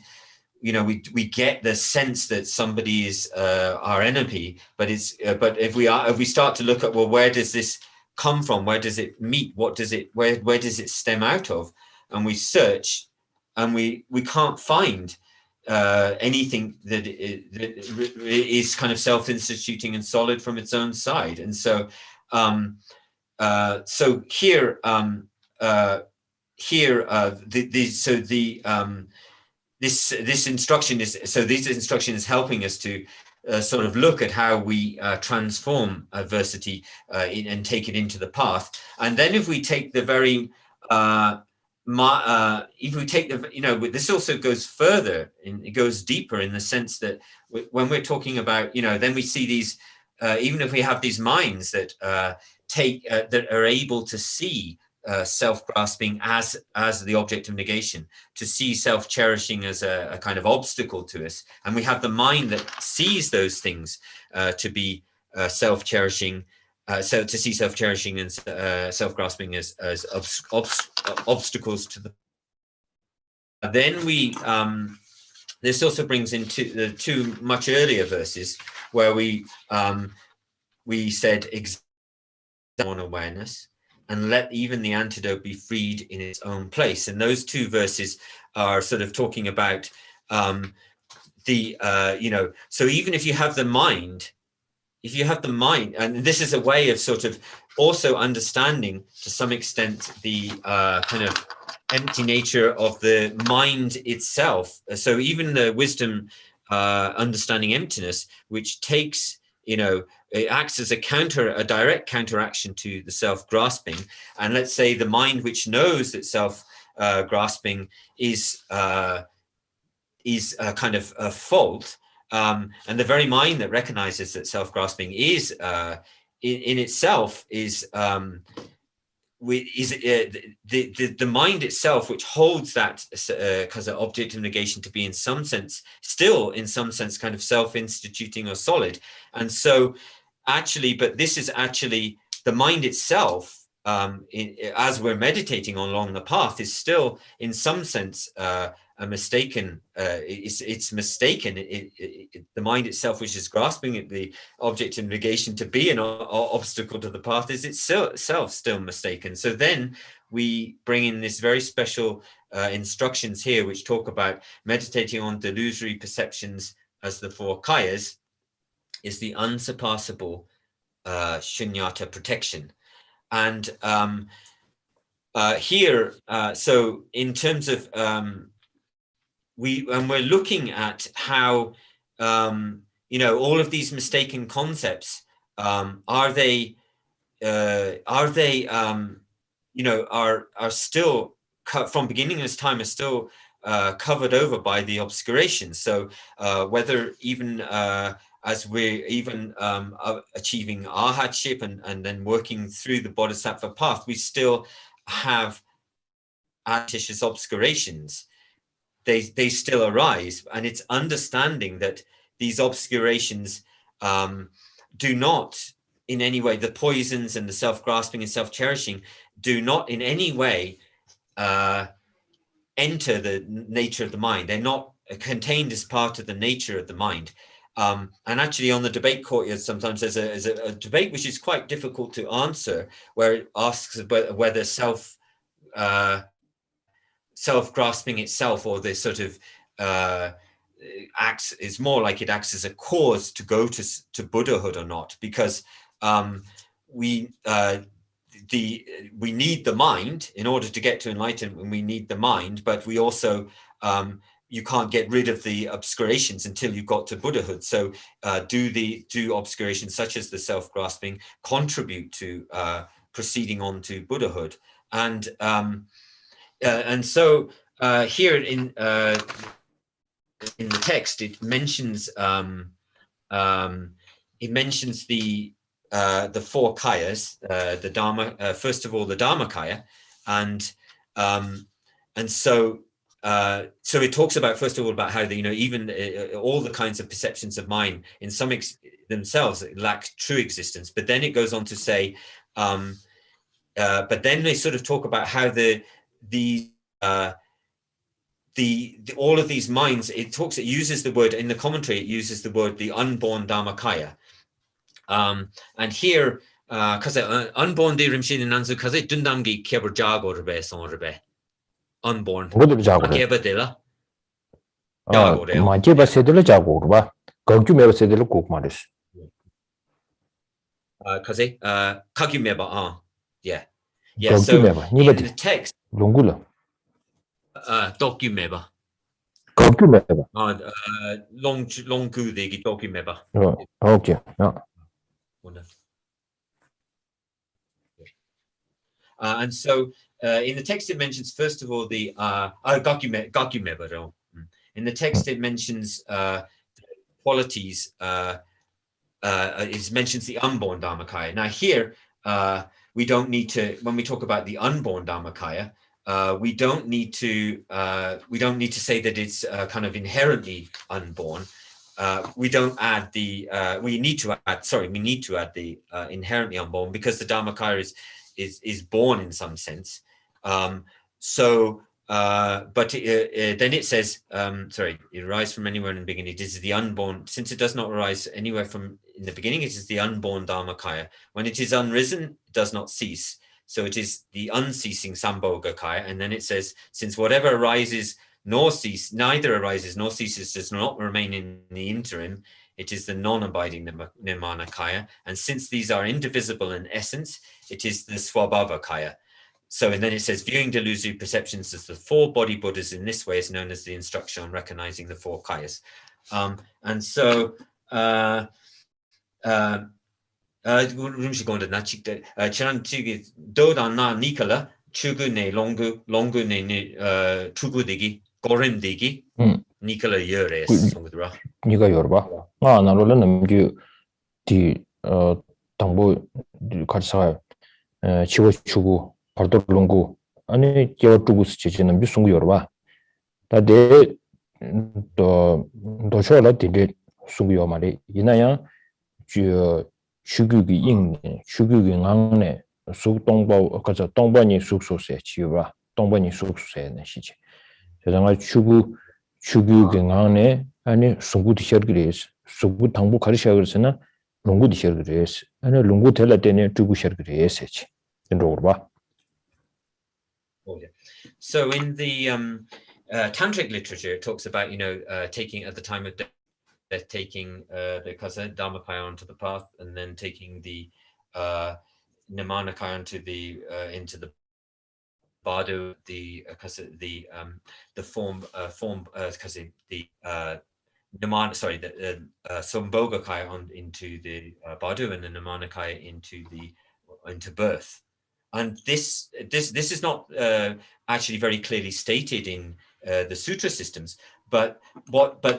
we get the sense that somebody is our enemy, but if we start to look at, well, where does this come from? Where does it meet? Where does it stem out of? And we search, and we can't find anything that is kind of self-instituting and solid from its own side. And so so here this instruction is helping us to sort of look at how we transform adversity and take it into the path. And then if we take the very if we take this also goes further, it goes deeper in the sense that when we're talking about then we see these even if we have these minds that that are able to see self-grasping as the object of negation, to see self-cherishing as a kind of obstacle to us, and we have the mind that sees those things to be self-cherishing, so to see self-cherishing and self-grasping as obstacles to the. Then we this also brings into the two much earlier verses where we we said examine awareness and let even the antidote be freed in its own place. And those two verses are sort of talking about so even if you have the mind, and this is a way of sort of also understanding to some extent the kind of empty nature of the mind itself. So even the wisdom understanding emptiness, which takes, it acts as a direct counteraction to the self-grasping. And let's say the mind which knows that self-grasping is a kind of a fault, and the very mind that recognizes that self-grasping is in itself is the mind itself, which holds that because of object of negation to be in some sense kind of self-instituting or solid. And so actually, but this is actually the mind itself, as we're meditating along the path, is still in some sense a mistaken, it's mistaken. The mind itself, which is grasping at the object of negation to be an obstacle to the path, is itself still mistaken. So then we bring in this very special instructions here, which talk about meditating on delusory perceptions as the four kayas is the unsurpassable shunyata protection. And here, so in terms of we're looking at how all of these mistaken concepts are still from beginning of time are still covered over by the obscuration. So whether even as we're even achieving arhatship and then working through the bodhisattva path, we still have adventitious obscurations. They still arise, and it's understanding that these obscurations do not in any way, the poisons and the self-grasping and self-cherishing do not in any way enter the nature of the mind. They're not contained as part of the nature of the mind. And actually on the debate courtyard, sometimes there's a debate which is quite difficult to answer, where it asks about whether self-grasping itself, or this sort of acts, is more like it acts as a cause to go to Buddhahood or not, because we need the mind in order to get to enlightenment. We need the mind, but we also you can't get rid of the obscurations until you've got to Buddhahood. So do obscurations such as the self-grasping contribute to proceeding on to Buddhahood? And so here in the text, it mentions the four kayas, the Dharma. First of all, the Dharmakaya, and so it talks about, first of all, about how even all the kinds of perceptions of mind in some themselves lack true existence. But then it goes on to say, but then they sort of talk about how all of these minds, it uses the word in the commentary, it uses the word the unborn Dharmakaya. And here, because unborn de rimshin in Nanzu, because it dundamgi keber jago rebe son rebe. Unborn. Akebadilla. Majeba sedela jago rba. Gogumeba sedela kukmaris. Kaze, kagumeba, yeah. Yeah, so in the text, Lungula. Dokumeba. Gogumeba. Longu de dokumeba. Okay. And so in the text it mentions, first of all, the Gogumeba. In the text it mentions qualities. It mentions the unborn Dharmakaya. Now here we don't need to, when we talk about the unborn Dharmakaya, we don't need to say that it's kind of inherently unborn. We don't add the we need to add the inherently unborn, because the Dharmakaya is born in some sense. So But then it says, sorry, it arises from anywhere in the beginning. This is the unborn, since it does not arise anywhere from in the beginning, it is the unborn Dharmakaya. When it is unrisen, it does not cease. So it is the unceasing Sambhogakaya. And then it says, since whatever arises nor cease, neither arises nor ceases, does not remain in the interim, it is the non-abiding Nirmanakaya. And since these are indivisible in essence, it is the Swabhavakaya. So, and then it says, viewing delusory perceptions as the four body Buddhas in this way is known as the instruction on recognizing the four kayas. And so, Nicola Yures. 니가 열어봐. 아, 나로는 남주 디 당보 가르쳐 지워 주고 발도롱고 아니 지워 주고 스치는 무슨 열어봐. 다데 또 도셔라 디데 수고요 말이 이나야 주 추규기 인네 추규기 강네 수동보 가서 동번이 숙소세 지우라 동번이 숙소세네 시지. 제가 추규기 강네 아니 송구디 셔그레스 송구 당부 가르쳐 그래서나 롱구디 셔그레스 아니 롱구 텔라 때네 주구 셔그레스지 인도로 봐. So in the tantric literature, it talks about, you know, taking at the time of death, taking the Dharmakaya onto the path, and then taking the Nirmanakaya into the bardo, the Sambhogakaya on into the bardo, and the Nirmanakaya into birth. And this is not actually very clearly stated in the sutra systems, but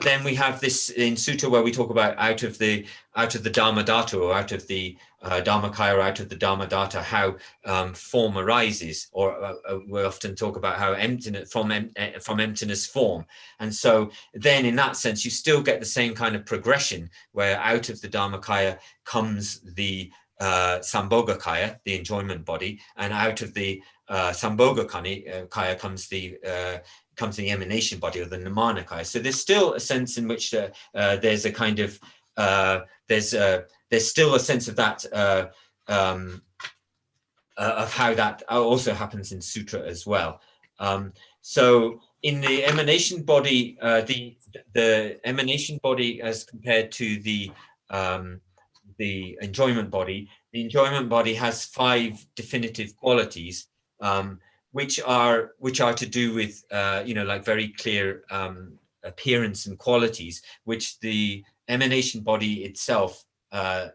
then we have this in sutra where we talk about out of the Dharmadhatu, or out of the Dharmakaya, or out of the Dharmadhata, how form arises, or we often talk about how emptiness from emptiness form. And so then in that sense you still get the same kind of progression where out of the Dharmakaya comes the Sambhogakaya, the enjoyment body, and out of the Sambhogakaya comes the emanation body, or the Nirmanakaya. So there's still a sense in which there's a kind of there's still a sense of that of how that also happens in sutra as well. So in the emanation body, the emanation body as compared to the enjoyment body, the enjoyment body has 5 definitive qualities, which are to do with you know, like very clear appearance and qualities, which the emanation body itself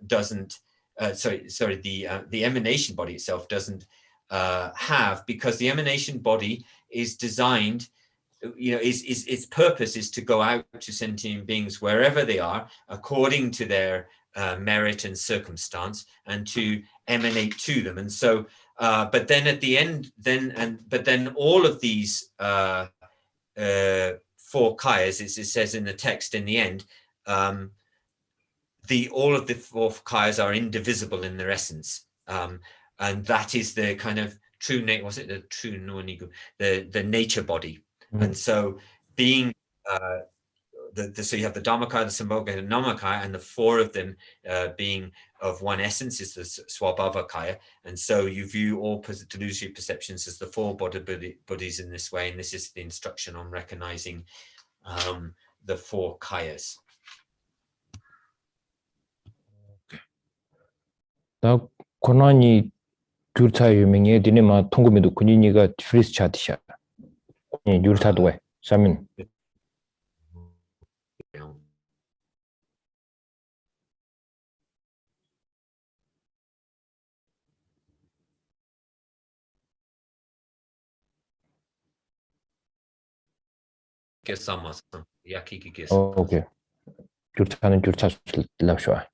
doesn't. The emanation body itself doesn't have, because the emanation body is designed, you know, its purpose is to go out to sentient beings wherever they are, according to their merit and circumstance, and to emanate to them. And so but then at the end, but then all of these 4 kayas, as it says in the text in the end, all of the 4 kayas are indivisible in their essence, and that is the kind of true the nature body. And so being so you have the Dharmakaya, the Sambhogakaya, the Namakaya, and the 4 of them being of one essence is the Swabhavakaya. And so you view all delusory perceptions as the 4 Buddhas in this way, and this is the instruction on recognizing the 4 kayas. 나 고난이 귤타 유명해 디네마 통금에도 군인이가 프리스 차트샤. 귤타도 왜 사민. 오케이. 귤타는 귤타 랍쇼아.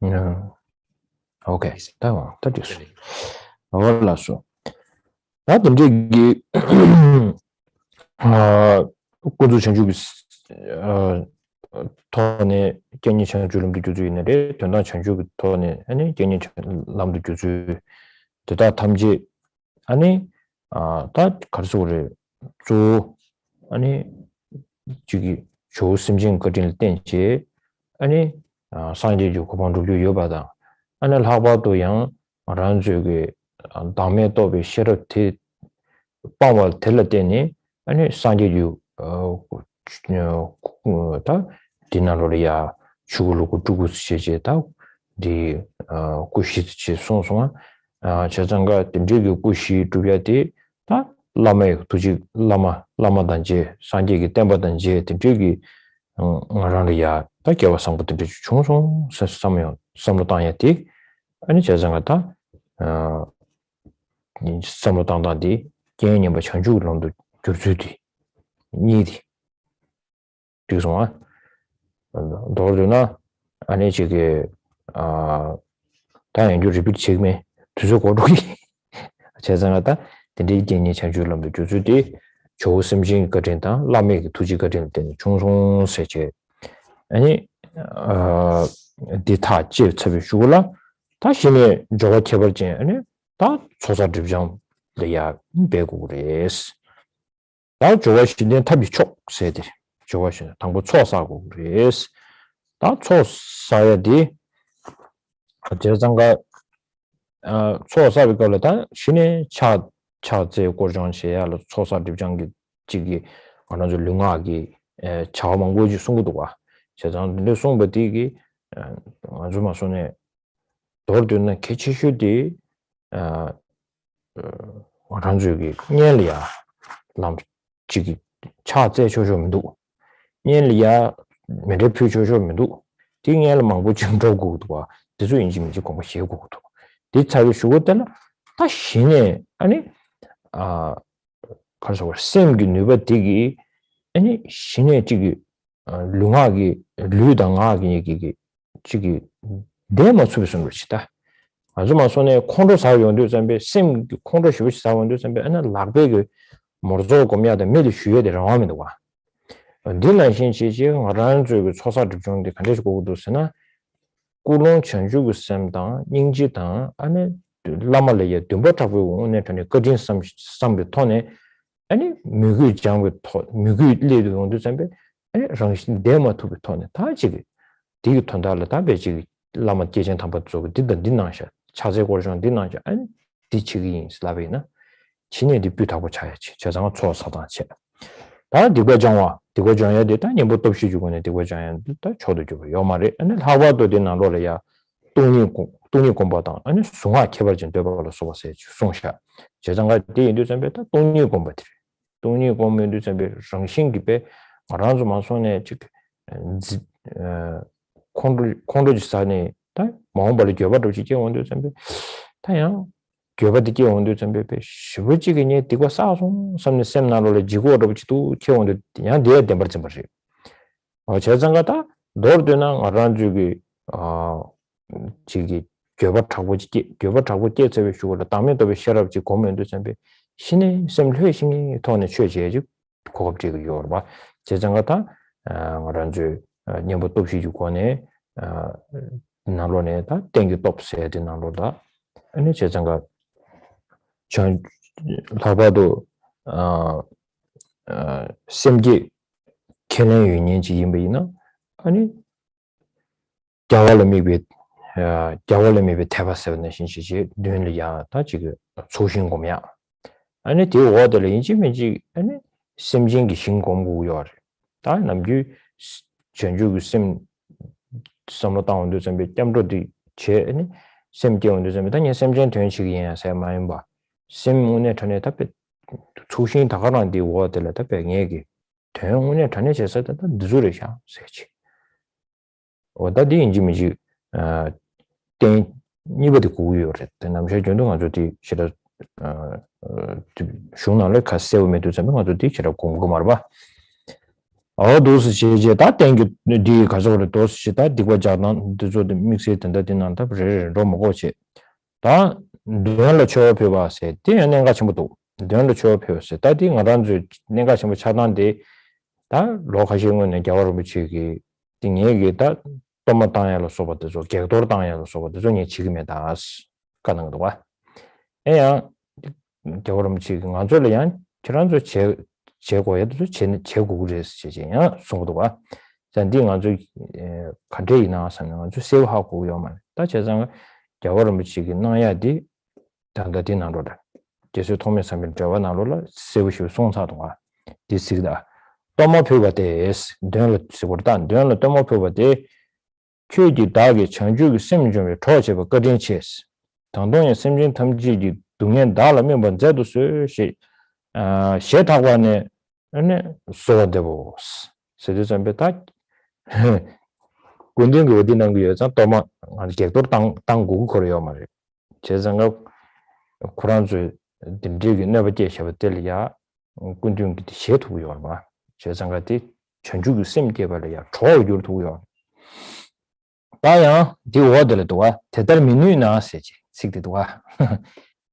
Okay, that is. Voilà, so. That the kudu chanju 토네 genyi chanjulumdu gyuzu inare, tenda chanju 토네 아니 genyi lamdu gyuzu deda tamji 아니 다 가르소를 조 아니 저기 조 심진 거릴 땐지 아니 상제주 고방도 요바다 안을 하바도 양 란주게 다음에 또 비셔티 파워 텔 때니 아니 상제주 다 디나로리아 추구르고 두고 시제다 디 구시치 송송아 자장가 딘디기 구시 두야디 다 라메 투지 라마단지 상제기 템바단지 딘디기 라리아 다 개와상부터 총송 세스하면 삼로당야티 아니 자장가다 이 삼로당다디 개념의 전주론도 교수디 니디 그래서 도르나 아니 저게 다른 유리비 책임에 두고로기 제장하다 근데 개념 전주론도 교수디 조심진 거든다 라메 투지 거든 때 총송 세제 아니 디타 제 처비 주고라 다시네 저거 개발진 아니 다 조사 div장 레야 배고레스 다 조화시는 탑이 촉 세들 조화시는 당부 초사고 그레스 다 초사야디 제장가 초사비 걸다 신의 차제 고정시야로 초사 div장기 지기 어느 정도 능하기 자원망고지 송구도와 제장들 송버디기 아주 마선에 도르드는 개치슈디 완전히 년리야 남 지기 차제 조조면도 년리야 메르퓨 조조면도 딩엘 망고 증도고도와 대주 인지미지 공부 시고도 디차를 주고들 다 신에 아니 그래서 셈기 누버디기 아니 신의 지기 룽하기 류당하기 얘기기 지기 데모 수비선 것이다. 아주마 손에 콘도 사용도 잠베 심 콘도 쉬우시 사용도 잠베 아나 락베기 모르조 고미야데 메리 쉬여데 라와면도 와. 딜란신 시지 어란주고 초사 중de 간데스 고도스나 꾸롱 전주고 셈당 닝지당 아니 라말레에 듬버타고 오늘 전에 거진 삼비 톤에 아니 무기 장고 무기 리도 온도 잠베 아니 정신 데모 투비 톤에 다 지기 디기 톤달라 다 베지 라마 계정 담바 쪽 디나샤 차제 고르전 디나샤 안 디치기 슬라베나 진에 디뷰하고 차야지 저장은 초사다치 다 디고정야 데이터 님부터 없이 주고네 디고정야 다 쳐도 주고 요 말에 아니 하와도 되나 로래야 동이 공부하다 아니 송화 개발진 되버로 써봤어요 송샤 저장가 디인도 전부터 동이 공부들 동이 공부도 전부 정신기배 알아서만 손에 즉 콘도지사네 다 마음벌이 교바도 지게 원도 전부 다양 교바디게 원도 전부 쉬버지게 되고 싸송 섬네 세미나로를 지고로 지도 키원도 그냥 내야 된버지 버지 저장가다 너르드나 알아주기 지기 교바타고 제제 주고로 다음에도 셔럽지 고면도 전부 신의 샘회신이 돈에 취재지 고급지고 요르바 저장가다 알아주 년부 돕시 주권에 나로네다 땡기 돕세야 되는 나로다 아니 제장가 전 라바도 셈지 개념 유인지 임베이나 아니 자월미비 대바세는 신시지 눈리야 다 지금 소신고냐 아니 디워들 인지면지 아니 셈진기 신공부요 다 남규 전주 셈 삼로당원도 준비 땜로디 제니 셈게원도 준비 단위 셈전 된식이야 세마인 봐 셈문에 전에 답에 초신 다가란디 워들 답에 얘기 대응문에 전에 제서다 늦으려샤 세지 어다디 인지미지 땡 니버디 고유였대 남셔 전동 아주디 싫어 쇼나를 가세우메도 좀 아주디 싫어 공부 말봐 those she that thank you the Kazo those she that the Wajan the mix it and that in on top Romogoche. Da Dela Chopiva said, Dear Nengachimutu, Dela Chopio said, that thing around the Negashim Chanande, that Lokashim and Gawarumichi, Dingy, that Tomataya Sobato, Gatortaya Sobato, Chimedas, Kanangwa. Ea Gawarumichi, Anjolian, Chiranzo Chegoed, Cheguris, Chia, Sodoa, sending on the Kadenas and to save how Kuyaman. That's as Gawarumichi, Naya di Tandadina Roda. Jesu Thomas Samuel Javana Lola, Sevishu Sonsadwa. This is the Tomo Piva days, Dunlop Sivordan, Dunlop Tomo Piva day, Chuji Dagi, Chanju, Simjum, Torch of a Godin chess. Tandon Simjin Tamji, Dunyan Dala Mimban Zedu, she Shetawane, and so devils. Citizen Betak. Gunding within Angus and Toma and Gator Tangu Koreomari. Chesanga Kuranzu, the dig never dish of a telia, Gundung the shit we are. Chesangati, Chanju Sim Gabalia, troll you to your. Daya, the order to a Tedder Minuna, said 62.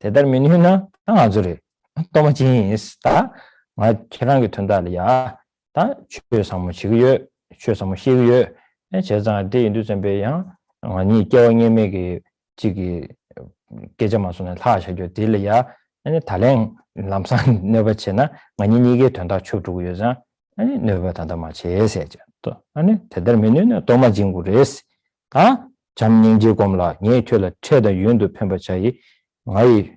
Tedder Minuna, Azure. Tomachin is that my Chirangi Tundalia, that choose some sugar, choose some sugar. 제가 대인도 준비야 아니 겨우에 매게 지기 계좌만서는 다셔줘 딜이야 아니 달랭 남산 너버체나 많이 이게 된다 추두고 여자 아니 너버다다 마체세죠 또 아니 대들면은 도마 진구레스 아 잠닝지 검라 예철 최대 윤도 편버차이 아이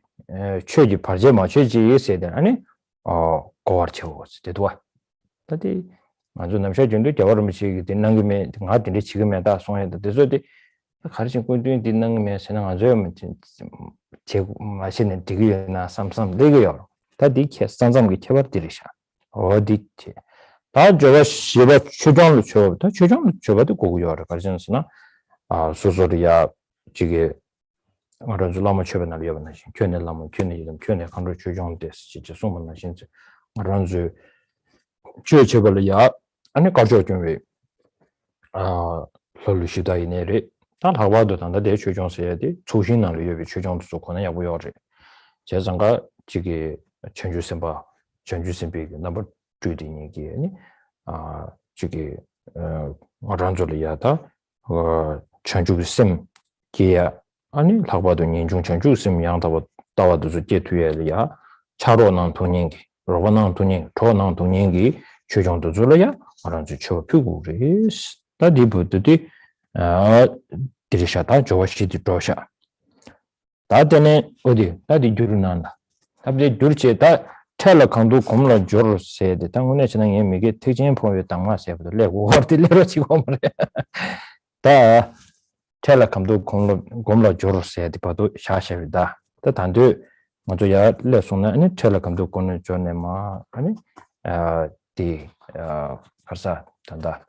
최지 발제 마체지 세대 아니 거르쳐 되도와 다디 아주 남셔준도 겨울음식 dinangme ngatin데 지금에다 송해도 되서디 가르친 꾼들이 dinangme 세상 아주 제고 맛있는 디기나 삼삼 되고요. 다디 캐스탄zam게 쳐버리리샤. 어디지? 다 저거 시바 추정을 줘도 추정을 줘도 고고요를 가르쳤으나 아 소소리야 지게 말아줄 라마 쳐변을 여번하시. 견낼 라마 견내 이름 견내 강로 추정됐지 진짜 소문나 진짜 말아줄 주여쳐버려야 아니 가져 좀 왜. 솔루시다 이내리 단 하와도 단다 대 최종서야 돼. 초신나로 여비 최종도 좋거나 야고요지. 제상가 지게 전주선바 전주선비 넘버 2디 얘기니 지게 어란졸이야다 전주선 기야 아니 하와도 년중 전주선 양다고 다와도 제투야리야 차로난 돈인기 로바난 돈인 토난 돈인기 최종도 줄어야 어란주 초 피고리스 다디부드디 디리샤다 조시디 도샤 다데네 어디 다디 주르난다 답데 줄체다 텔레콘도 공로 조르세데 당원에 지난 예미게 특징 포함에 당마세부터 레고 허들레로 지고 말해 다 텔레콘도 공로 조르세데 봐도 샤샤비다 다 단도 먼저 야 레송나 아니 텔레콘도 공로 조네마 아니 디 가사 단다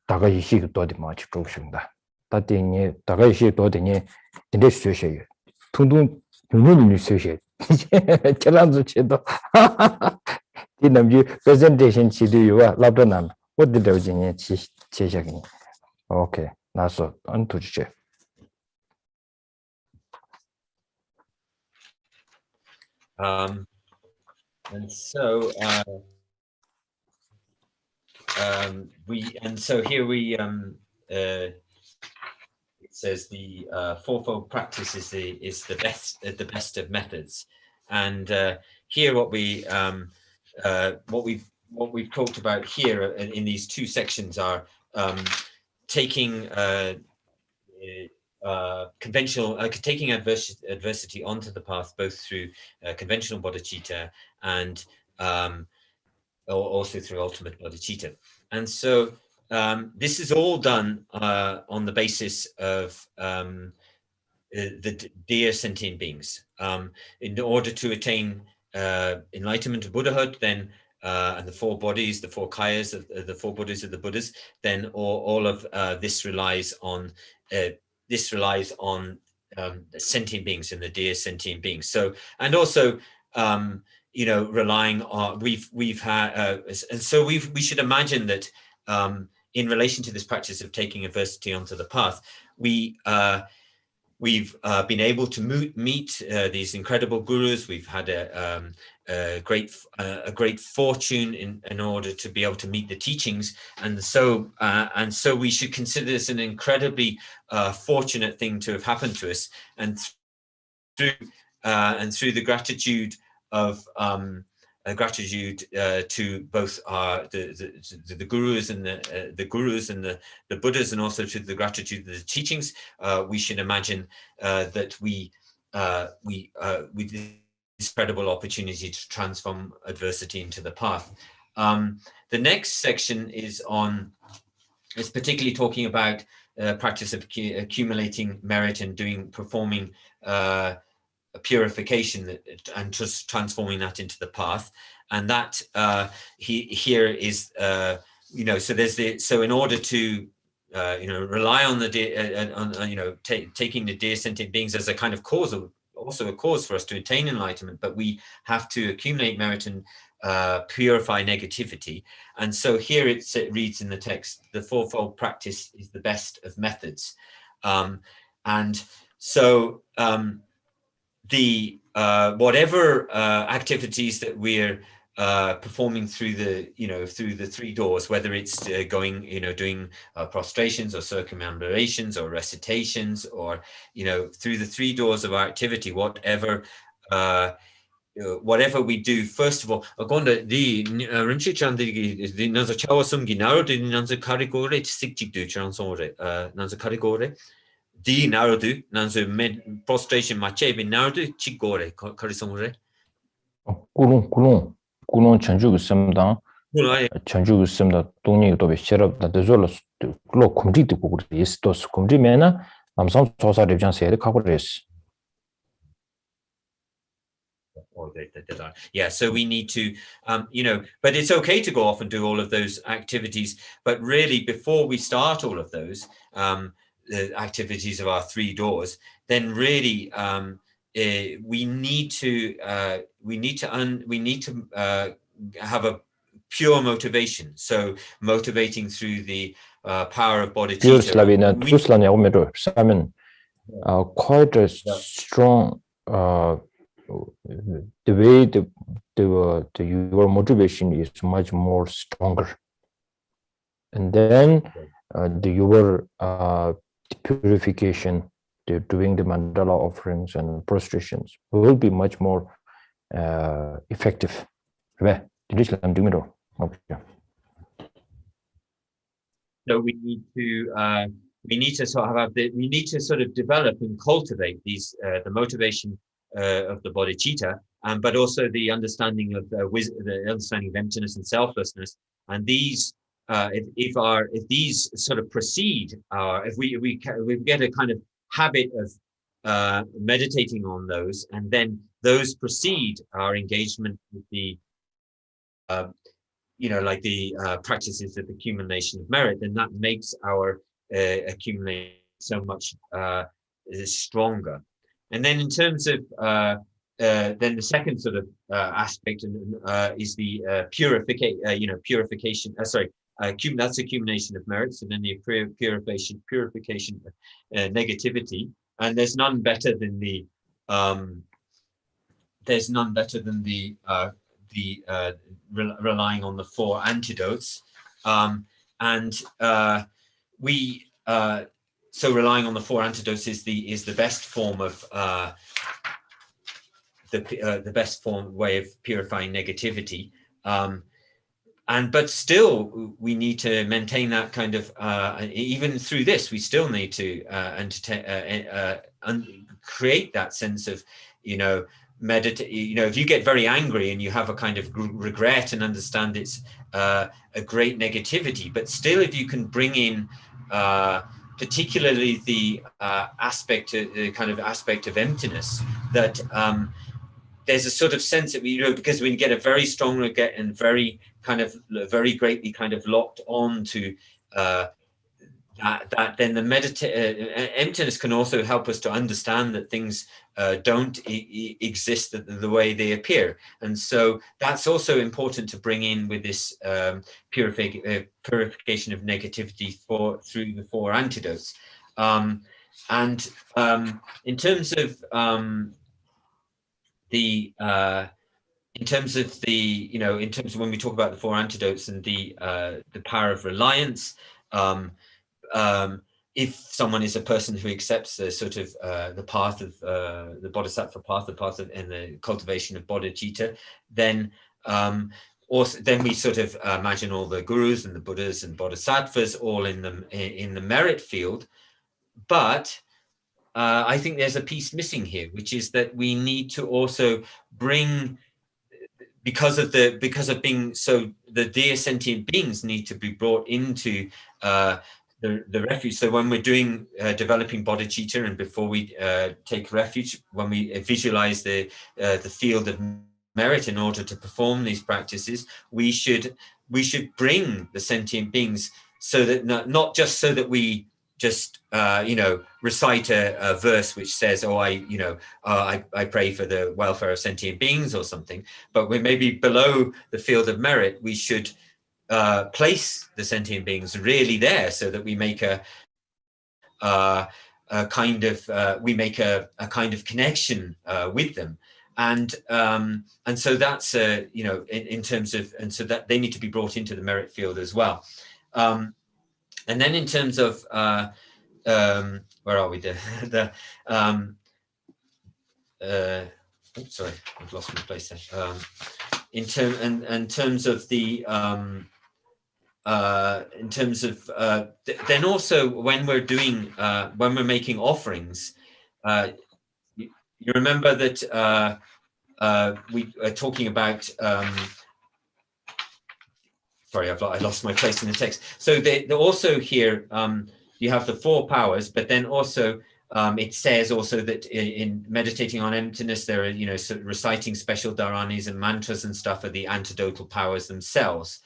다가 이식 도디 마치 쪽신다 다디니 다가 이식 도디니 근데 수셔요 퉁퉁 눈을 수셔 결혼도 제도 이 남지 프레젠테이션 지도요와 라브난 어디 되지니 제작이 오케이 나서 안투지체 and so here we it says the fourfold practice is the best of methods, and here what we've talked about here in these two sections are taking conventional taking adversity onto the path, both through conventional bodhicitta and also through ultimate bodhicitta. And so this is all done on the basis of the dear sentient beings. In order to attain enlightenment of Buddhahood, then and the four bodies, the four kayas, the four bodies of the Buddhas, then all of this relies on sentient beings and the dear sentient beings. So, and also relying on, we've had, and so we should imagine that in relation to this practice of taking adversity onto the path, we've been able to meet these incredible gurus. We've had a great fortune in order to be able to meet the teachings, and so we should consider this an incredibly fortunate thing to have happened to us, and through the gratitude of to both the gurus and the Buddhas, and also to the gratitude of the teachings, we should imagine that we this incredible opportunity to transform adversity into the path. The next section is particularly talking about practice of accumulating merit and performing purification and just transforming that into the path. And that here is so in order to rely on the taking the dear sentient beings as a kind of cause, also a cause for us to attain enlightenment, but we have to accumulate merit and purify negativity. And so here it reads in the text, the fourfold practice is the best of methods. And so the whatever activities that we're performing through the three doors, whether it's doing prostrations or circumambulations or recitations, or through the three doors of our activity, whatever we do, first of all, the Rinpoche the nanza chawasum ginaro the nanza karigore sikjikdu chansore nanza karigore di narudu nanza prostration machebi narudu chigore karisomore kulung chanju samdang chanju samda tongni to be sherab da dezolo lo kumri de ko is to kumri mena namsam sosa de jan sere ka res. Yeah, so we need to, but it's okay to go off and do all of those activities. But really, before we start all of those the activities of our three doors, then really we need to have a pure motivation. So motivating through the power of bodhicitta. Quite a strong. The way your motivation is much more stronger, and then your purification, doing the mandala offerings and prostrations will be much more effective. So we need to sort of develop and cultivate these the motivation of the bodhicitta, but also the understanding of the understanding of emptiness and selflessness. And these, if these sort of precede if we get a kind of habit of meditating on those, and then those precede our engagement with the practices of accumulation of merit, then that makes our accumulation so much stronger. And then in terms of then the second sort of aspect is the purification. That's accumulation of merits, and then the purification of negativity. And there's none better than the relying on the Four Antidotes, so relying on the Four Antidotes is the best form of the best way of purifying negativity, but still we need to maintain that kind of even through this we still need to create that sense of meditate. If you get very angry and you have a kind of regret and understand it's a great negativity, but still if you can bring in particularly the kind of aspect of emptiness, that there's a sort of sense that because we get a very strong regret and very greatly kind of locked on to that then the emptiness can also help us to understand that things don't exist the way they appear. And so that's also important to bring in with this purification of negativity through the Four Antidotes. In terms of in terms of when we talk about the Four Antidotes and the power of reliance, if someone is a person who accepts the sort of the path of the Bodhisattva path, and the cultivation of Bodhichitta, then then we sort of imagine all the gurus and the Buddhas and Bodhisattvas all in the merit field. But I think there's a piece missing here, which is that we need to also bring, because of being so, the dear sentient beings need to be brought into the refuge. So when we're doing developing bodhicitta, and before we take refuge, when we visualize the field of merit in order to perform these practices, we should bring the sentient beings, so that not just so that we just recite a verse which says, oh, I pray for the welfare of sentient beings or something, but we maybe below the field of merit, we should place the sentient beings really there, so that we make a kind of connection with them, and so that's in terms of, and so that they need to be brought into the merit field as well. And then in terms of where are we? Sorry, I've lost my place there. In terms of the then also when we're doing when we're making offerings, you remember that we are talking about sorry, I lost my place in the text. So they also here you have the four powers, but then also it says also that in meditating on emptiness, there are reciting special dharanis and mantras and stuff are the antidotal powers themselves.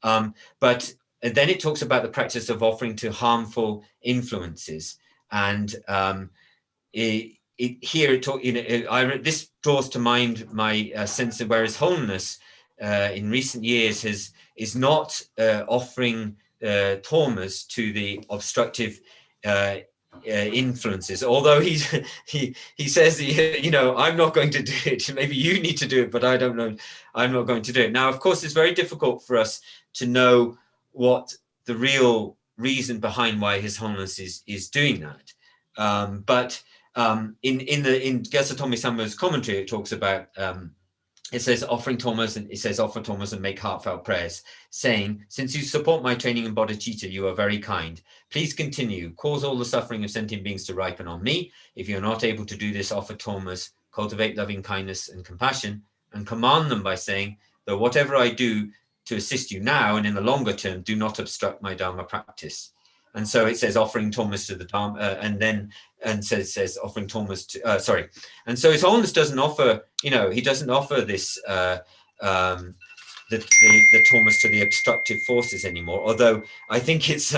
But then it talks about the practice of offering to harmful influences, and this draws to mind my sense of where His Holiness in recent years is not offering tormas to the obstructive influences, although he says, I'm not going to do it. Maybe you need to do it, but I don't know. I'm not going to do it. Now, of course, it's very difficult for us to know what the real reason behind why His Holiness is doing that. But in Geshe Tomi Samma's commentary, it talks about it says offering tormas, and it says offer tormas and make heartfelt prayers, saying, since you support my training in bodhicitta, you are very kind. Please continue. Cause all the suffering of sentient beings to ripen on me. If you are not able to do this, offer tormas, cultivate loving kindness and compassion, and command them by saying, though whatever I do to assist you now and in the longer term, do not obstruct my Dharma practice. And so it says offering tormas to the Dharma, and says offering tormas to, and so His Holiness doesn't offer, he doesn't offer this, the tormas to the obstructive forces anymore. Although I think it's,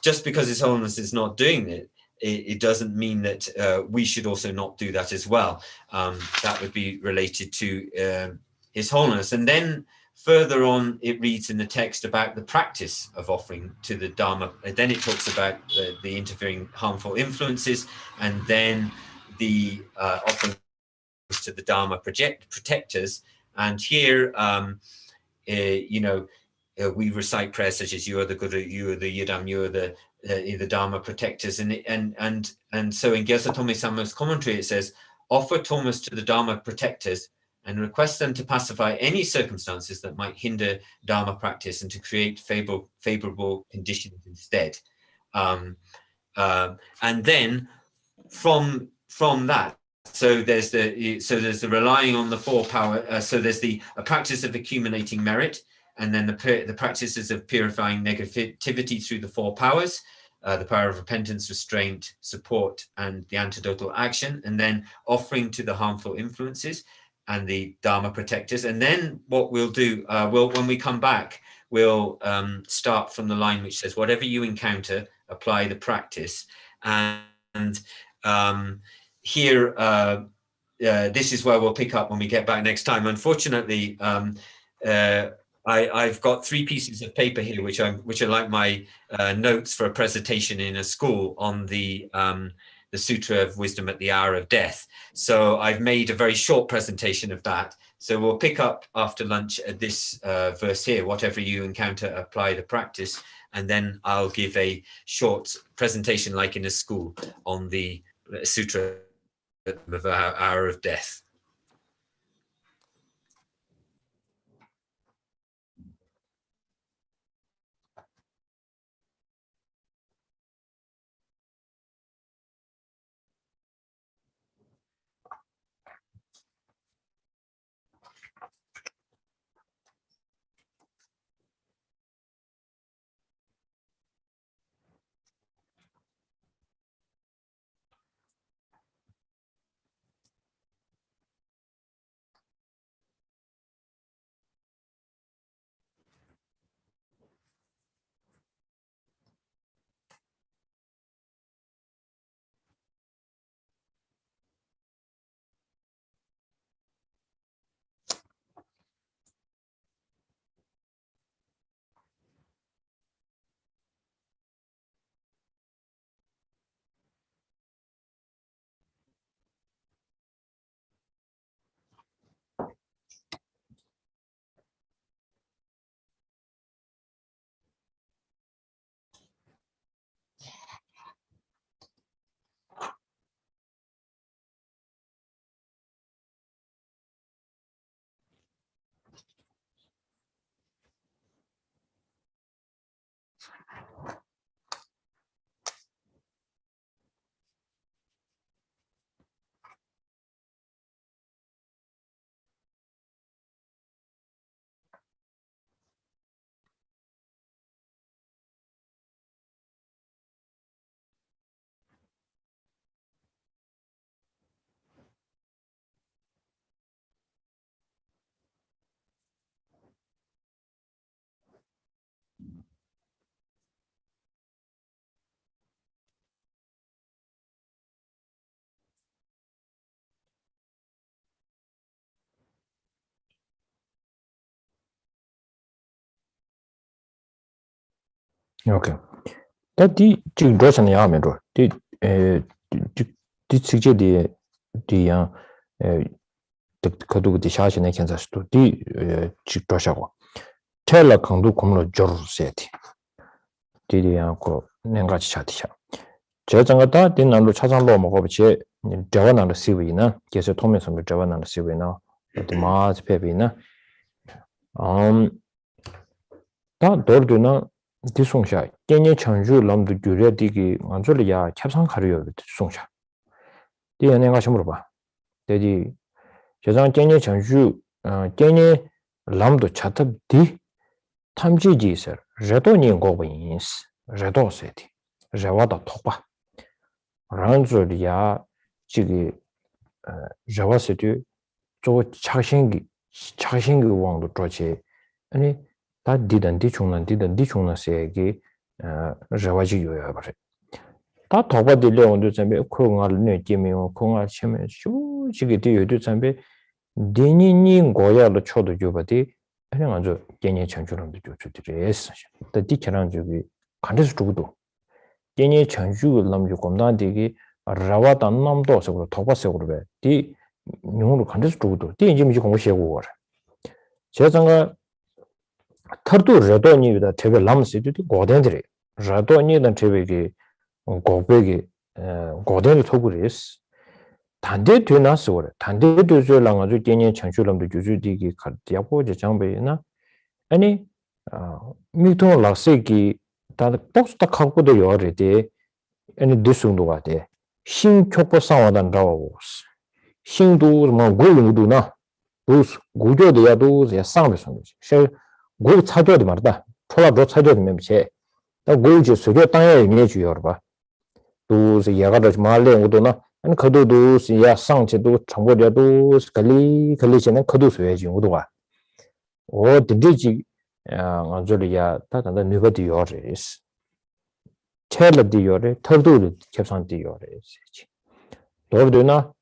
just because His Holiness is not doing it, it doesn't mean that we should also not do that as well. That would be related to His Holiness. And then further on, it reads in the text about the practice of offering to the Dharma. Then it talks about the interfering harmful influences, and then the offering to the Dharma protectors. And here, we recite prayers such as, you are the Guru, you are the Yidam, you are the Dharma protectors. And so in Geshe Tomi Samma's commentary, it says, offer tormas to the Dharma protectors and request them to pacify any circumstances that might hinder Dharma practice and to create favorable conditions instead. And then from that, so there's the relying on the four power. So there's a practice of accumulating merit, and then the practices of purifying negativity through the four powers, the power of repentance, restraint, support, and the antidotal action, and then offering to the harmful influences and the Dharma protectors. And then what we'll do, when we come back, we'll start from the line which says, whatever you encounter, apply the practice. And here, this is where we'll pick up when we get back next time. Unfortunately, I've got 3 pieces of paper here, which are like my notes for a presentation in a school on the Sutra of Wisdom at the Hour of Death. So I've made a very short presentation of that. So we'll pick up after lunch at this verse here, whatever you encounter, apply the practice. And then I'll give a short presentation like in a school on the Sutra of our Hour of Death. Okay. That the Johnson Yamendo, the Sijedi, the Kadu, the Shashin, Kansas to the Chitoshago. Tell a Kandu Komno Jor Seti. Didi Uncle Nengachi Chatisha. Jazangata, then Nalu Chazan Loma of Che, Javan and the Sivina, Yes, Thomas on the Javan and the Sivina, the Mars Pepina. That Dorduna. Disungsha, Kenya Chanju Lamdu Juria Digi, Anzolia, Chapsan Cario, Sungsha. The Anengashamurba. Dedi Jazan Kenya Chanju, Kenya Lamdu Chatab Di Tamji sir, Retoni Gobins, Redo City, Rewada Topa. Ranzolia Chigi Jawa City, so Chashingi Wang the Troche, and that didn't dichuna say Ravaji Yoyabare. That Toba de Leon do Zambe, Kungal Ne Jimmy or Kunga Chemin, Shu Chigiti do Zambe, Dini Goya the Chodo Jubati, and another Jenny Chanjuram the Jutu. The Dicharan Jubi, Candice Trudo. Jenny Chanju Lam Yukomna Digi, Ravata Nam Dos of Toba Silver, the new Candice Trudo, the Jimmy Commercial War. Chazanga. Tartu Radoni with a table lamsi to Godendri. Radoni than Tebeki, Gobegi, Goden Toguris. Tande to Nasor, Tande to Zolang, Kenya Chanchulam, the Jujudi, Katiapo, the Jambena. Any Mito Laseki, that post the Kaku de Yorite, any Dusunduate. Shin Chopo Sawa than Ravos. Shin do Mango do not. Those Gujo de Yados, their sound. Go 차줘야 돼 말다. 초라도 차줘야 되면 제. 나 고지 수교 땅에 이미지요 봐. 도스 야가도 말래 오도나 안 거도도 야 상체도 정보려도 걸리지는 거도 수야지 오도가. 오 드디지 안저리야 다다다 누가디요레스. 첼라디 요래 터두르 캡산디 요래 세지 도르드나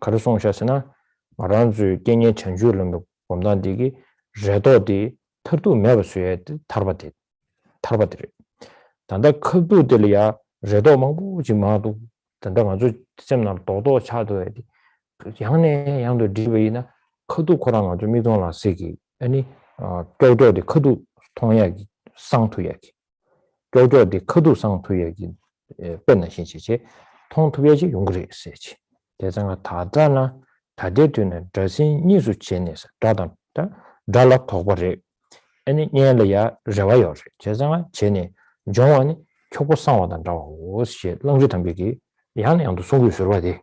가르송샤스나 마란주 깽예 전주를 범단디기 제도디 터두 매버스에 타르바디 단다 크두들이야 제도 망부지 마도 단다 아주 셈나 도도 차도에디 양내 양도 디베이나 크두 코랑 아주 미동라 세기 아니 교조디 크두 통야기 상투야기 교조디 크두 상투야기 변의 신시지 통투야지 용거리 있어야지 대장아 다다나 다데드는 자신 니수 체내서 다다 달라 토버리 아니 녀려야 저와요 제장아 제네 정원이 초보 상화단다고 시 랑지 담비기 양양도 소구 수로디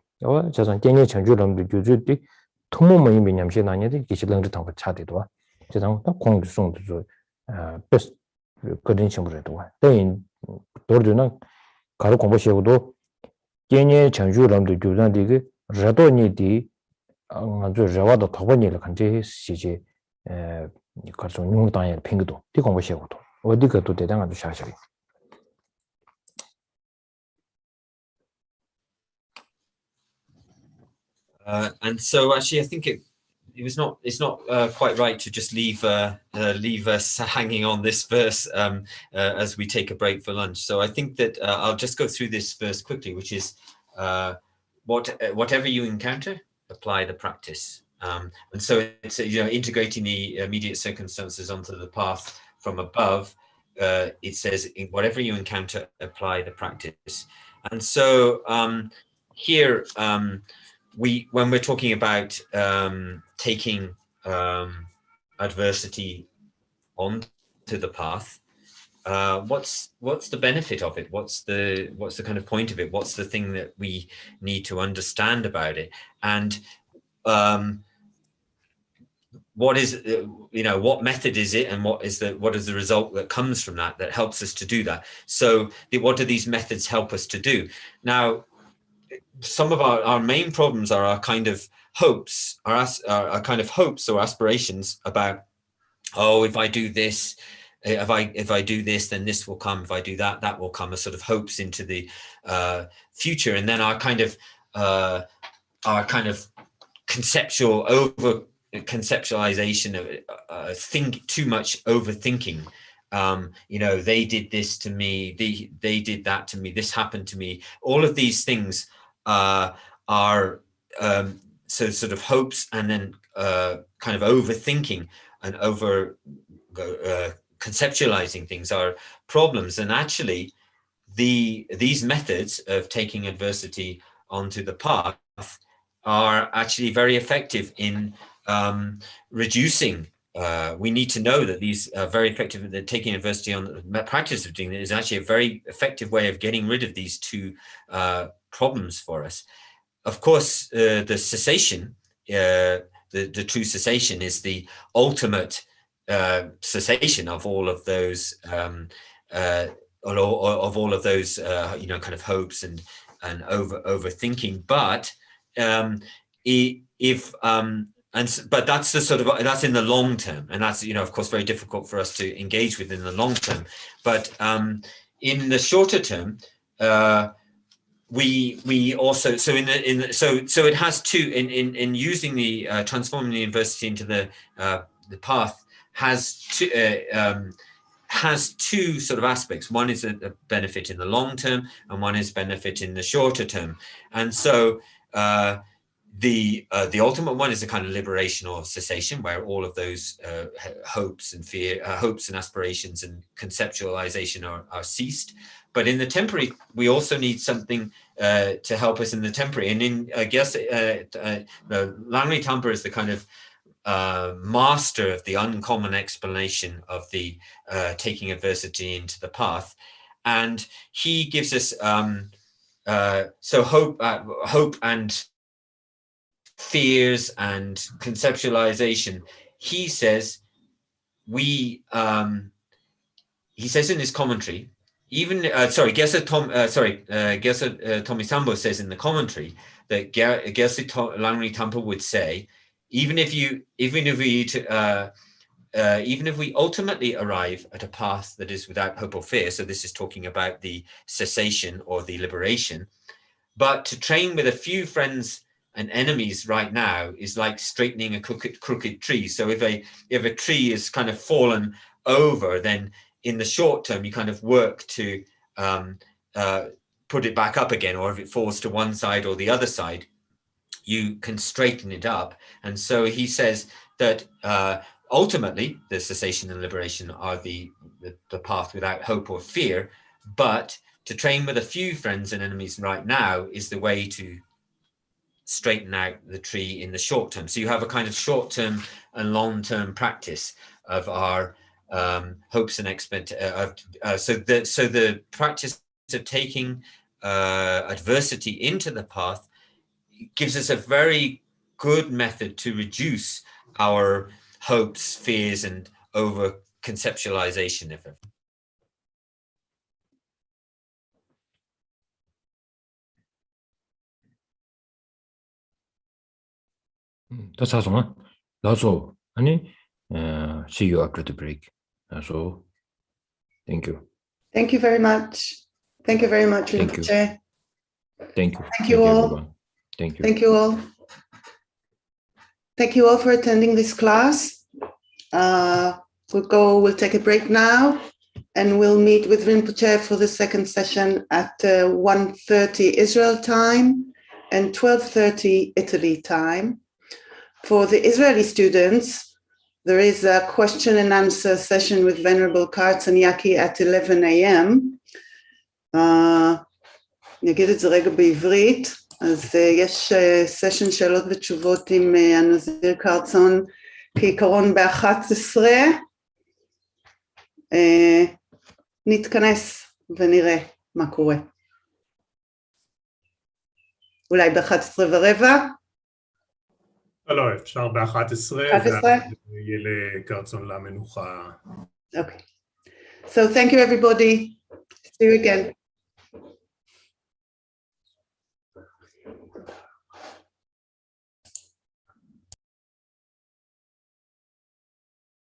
저선 깽예 전주람도 주주디 통모모이 미냠시 나냐디 기실랑지 담고 차디도 제장 딱 공도 송도 베스트 그린 심부래도 대인 도르드나 가로 공부시고도 깽예 전주람도 주단디기 저도니디 아주 저와도 더번이를 간제 시지 가서 용당에 핑도 이 공부시고도 어디가 또 대단한 샤샤리 And so actually, I think it's not quite right to just leave us hanging on this verse as we take a break for lunch. So I think that I'll just go through this verse quickly, which is whatever you encounter, apply the practice. And so it's integrating the immediate circumstances onto the path from above. It says, whatever you encounter, apply the practice. And so here. When we're talking about taking adversity onto the path, what's the benefit of it? What's the kind of point of it? What's the thing that we need to understand about it? And what is what method is it, and what is the result that comes from that helps us to do that? So what do these methods help us to do? Now, some of our main problems are our kind of hopes, our kind of hopes or aspirations about, if I do this, if I do this, then this will come. If I do that, that will come. A sort of hopes into the future, and then our kind of conceptualization of think too much overthinking. They did this to me, they did that to me, this happened to me. All of these things are so sort of hopes, and then kind of overthinking and over conceptualizing things are problems. And actually these methods of taking adversity onto the path are actually very effective in reducing. We need to know that these are very effective at taking adversity on the practice of doing it is actually a very effective way of getting rid of these two problems for us. Of course, the cessation, the true cessation is the ultimate cessation of all of those kind of hopes and overthinking. But but that's that's in the long term, and that's of course very difficult for us to engage with in the long term. But in the shorter term, we also so it has two in using the transforming the adversity into the path has two sort of aspects. One is a benefit in the long term, and one is benefit in the shorter term. And so the ultimate one is a kind of liberation or cessation, where all of those hopes and hopes and aspirations and conceptualization are ceased. But in the temporary, we also need something to help us in the temporary. And in I guess Langri Tampa is the kind of master of the uncommon explanation of the taking adversity into the path, and he gives us so hope and fears and conceptualization. He says he says in his commentary, even Geshe Tomisambo says in the commentary that Geshe Langri Tampa would say, even if you even if we ultimately arrive at a path that is without hope or fear, so this is talking about the cessation or the liberation, but to train with a few friends and enemies right now is like straightening a crooked tree. So if a tree is kind of fallen over, then in the short term, you kind of work to put it back up again, or if it falls to one side or the other side, you can straighten it up. And so he says that ultimately the cessation and liberation are the path without hope or fear, but to train with a few friends and enemies right now is the way to straighten out the tree in the short term. So you have a kind of short-term and long-term practice of our hopes and so the practice of taking adversity into the path gives us a very good method to reduce our hopes, fears, and over conceptualization of it. That's awesome. That's all. See you after the break. That's all. Thank you. Thank you very much. Thank you very much, Rinpoche. Thank you. Thank you all. Everyone. Thank you. Thank you all. Thank you all for attending this class. We'll take a break now, and we'll meet with Rinpoche for the second session at 1:30 Israel time and 12:30 Italy time. For the Israeli students, there is a question and answer session with Venerable Kartzaniaki at 11 a.m. אני אגיד את זה רגע בעברית, אז יש סשן שאלות ותשובות עם הנזיר קרצון כעיקרון ב-11. נתכנס ונראה מה קורה. אולי ב-11:15? לא, אפשר ב-11, ויהיה לקרצון למנוחה. Okay. So thank you everybody. See you again.